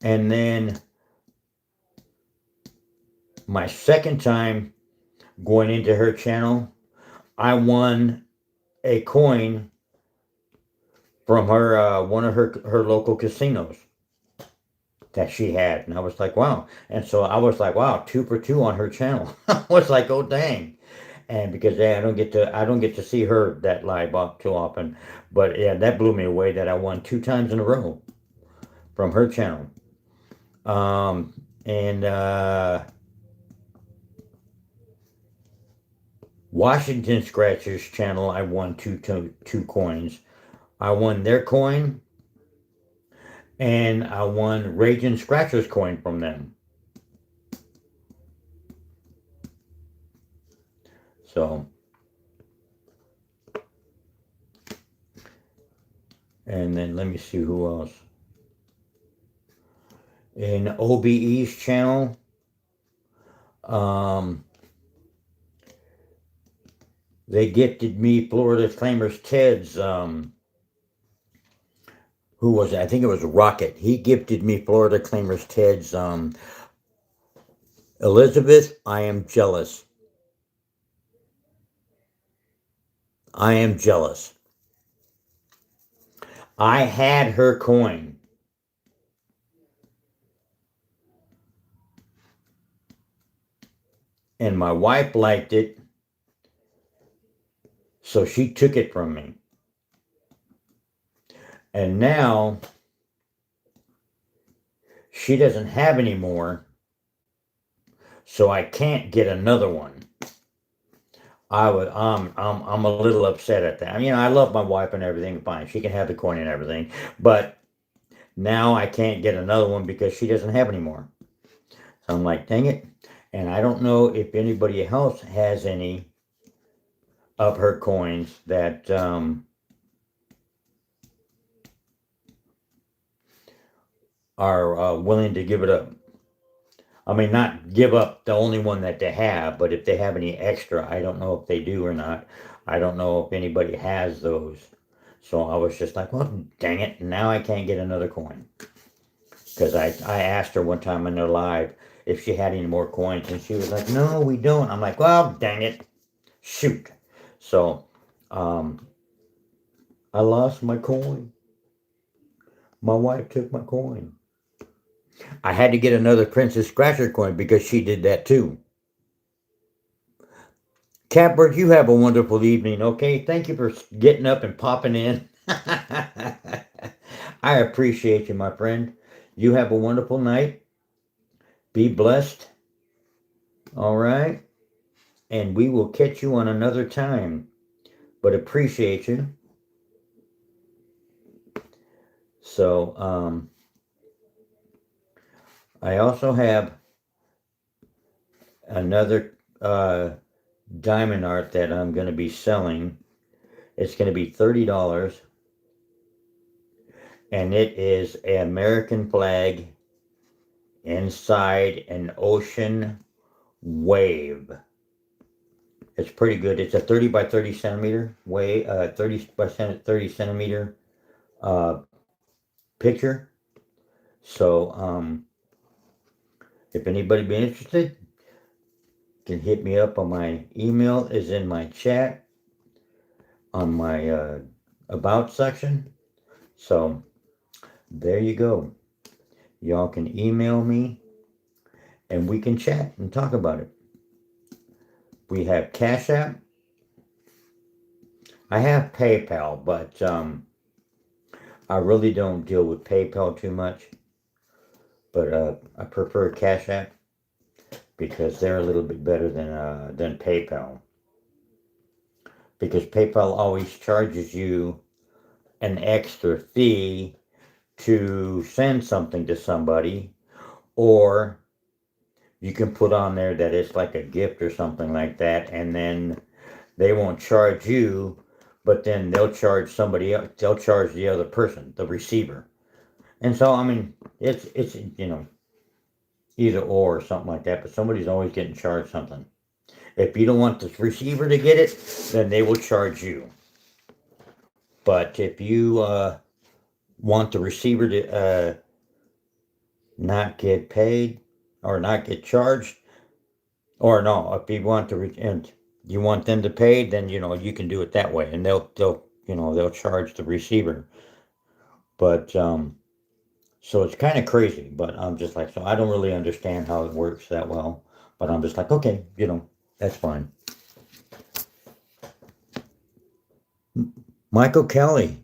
A: and then my second time going into her channel, I won a coin from her one of her local casinos that she had, and I was like, wow. And so I was like, wow, 2 for 2 on her channel. I was like, oh dang. And because yeah, I don't get to see her that live up too often, but yeah, that blew me away that I won 2 times in a row from her channel. And Washington Scratchers channel, I won two coins. I won their coin, and I won Raging Scratchers coin from them. So, and then let me see who else. In OBE's channel, um, they gifted me Florida Flamers Ted's. Who was it? I think it was Rocket. He gifted me Florida Claimers Ted's. Elizabeth, I am jealous. I am jealous. I had her coin. And my wife liked it, so she took it from me. And now she doesn't have any more, so I can't get another one. I'm a little upset at that. I mean, I love my wife and everything, fine. She can have the coin and everything, but now I can't get another one because she doesn't have any more. So I'm like, dang it. And I don't know if anybody else has any of her coins that are willing to give it up. I mean, not give up the only one that they have, but if they have any extra, I don't know if they do or not. I don't know if anybody has those. So I was just like, well, dang it. Now I can't get another coin. Because I asked her one time in their live if she had any more coins, and she was like, no, we don't. I'm like, well, dang it. Shoot. So I lost my coin. My wife took my coin. I had to get another Princess Scratcher coin because she did that too. Catbird, you have a wonderful evening, okay? Thank you for getting up and popping in. I appreciate you, my friend. You have a wonderful night. Be blessed. All right? And we will catch you on another time. But appreciate you. So, I also have another diamond art that I'm going to be selling. It's going to be $30, and it is an American flag inside an ocean wave. It's pretty good. It's a 30 by 30 centimeter wave, 30 by 30 centimeter uh, picture. So, if anybody be interested, can hit me up on my email is in my chat on my about section. So there you go. Y'all can email me and we can chat and talk about it. We have Cash App. I have PayPal, but I really don't deal with PayPal too much. But I prefer Cash App because they're a little bit better than PayPal. Because PayPal always charges you an extra fee to send something to somebody, or you can put on there that it's like a gift or something like that, and then they won't charge you, but then they'll charge somebody else. They'll charge the other person, the receiver. And so, I mean, it's either or something like that, but somebody's always getting charged something. If you don't want the receiver to get it, then they will charge you. But if you want the receiver to not get paid or not get charged, or no, if you want and you want them to pay, then you can do it that way, and they'll charge the receiver. But so it's kind of crazy. But I'm just like, so I don't really understand how it works that well. But I'm just like, okay, that's fine. Michael Kelly,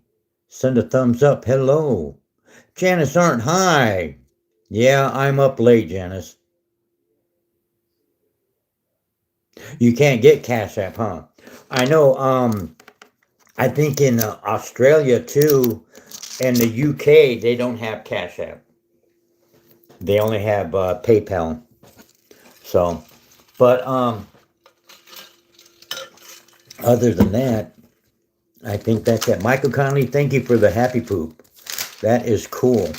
A: send a thumbs up. Hello. Janice Arndt, hi. Yeah, I'm up late, Janice. You can't get Cash App, huh? I know, I think in Australia too, and the UK, they don't have Cash App. They only have PayPal. So, but other than that, I think that's it. Michael Conley, thank you for the happy poop. That is cool.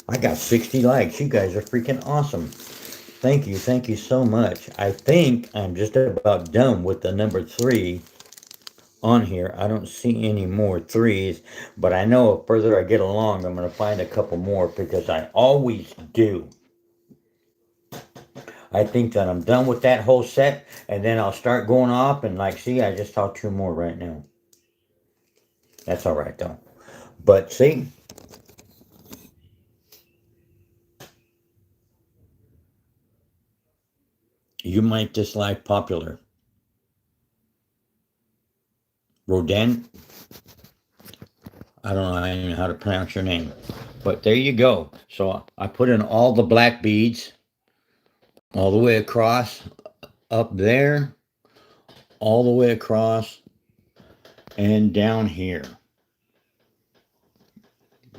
A: I got 60 likes. You guys are freaking awesome. Thank you so much. I think I'm just about done with the number 3 on here. I don't see any more 3s, but I know the further I get along, I'm going to find a couple more because I always do. I think that I'm done with that whole set, and then I'll start going off and see, I just saw 2 more right now. That's all right though. But see, you might dislike popular. Rodin, I don't know even how to pronounce your name. But there you go. So I put in all the black beads all the way across, up there, all the way across, and down here.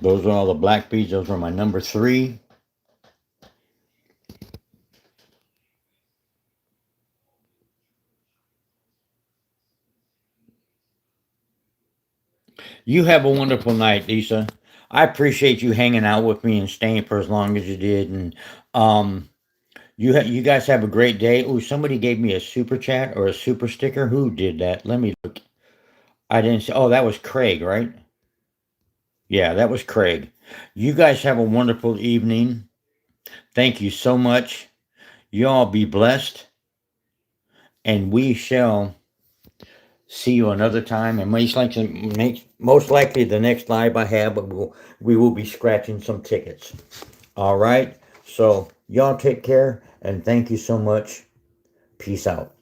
A: Those are all the black beads. Those are my number 3. You have a wonderful night, Lisa. I appreciate you hanging out with me and staying for as long as you did. And you guys have a great day. Oh, somebody gave me a super chat or a super sticker. Who did that? Let me look. I didn't see. Oh, that was Craig, right? Yeah, that was Craig. You guys have a wonderful evening. Thank you so much. You all be blessed. And we shall see you another time. And most likely the next live I have, but we will be scratching some tickets. All right. So y'all take care and thank you so much. Peace out.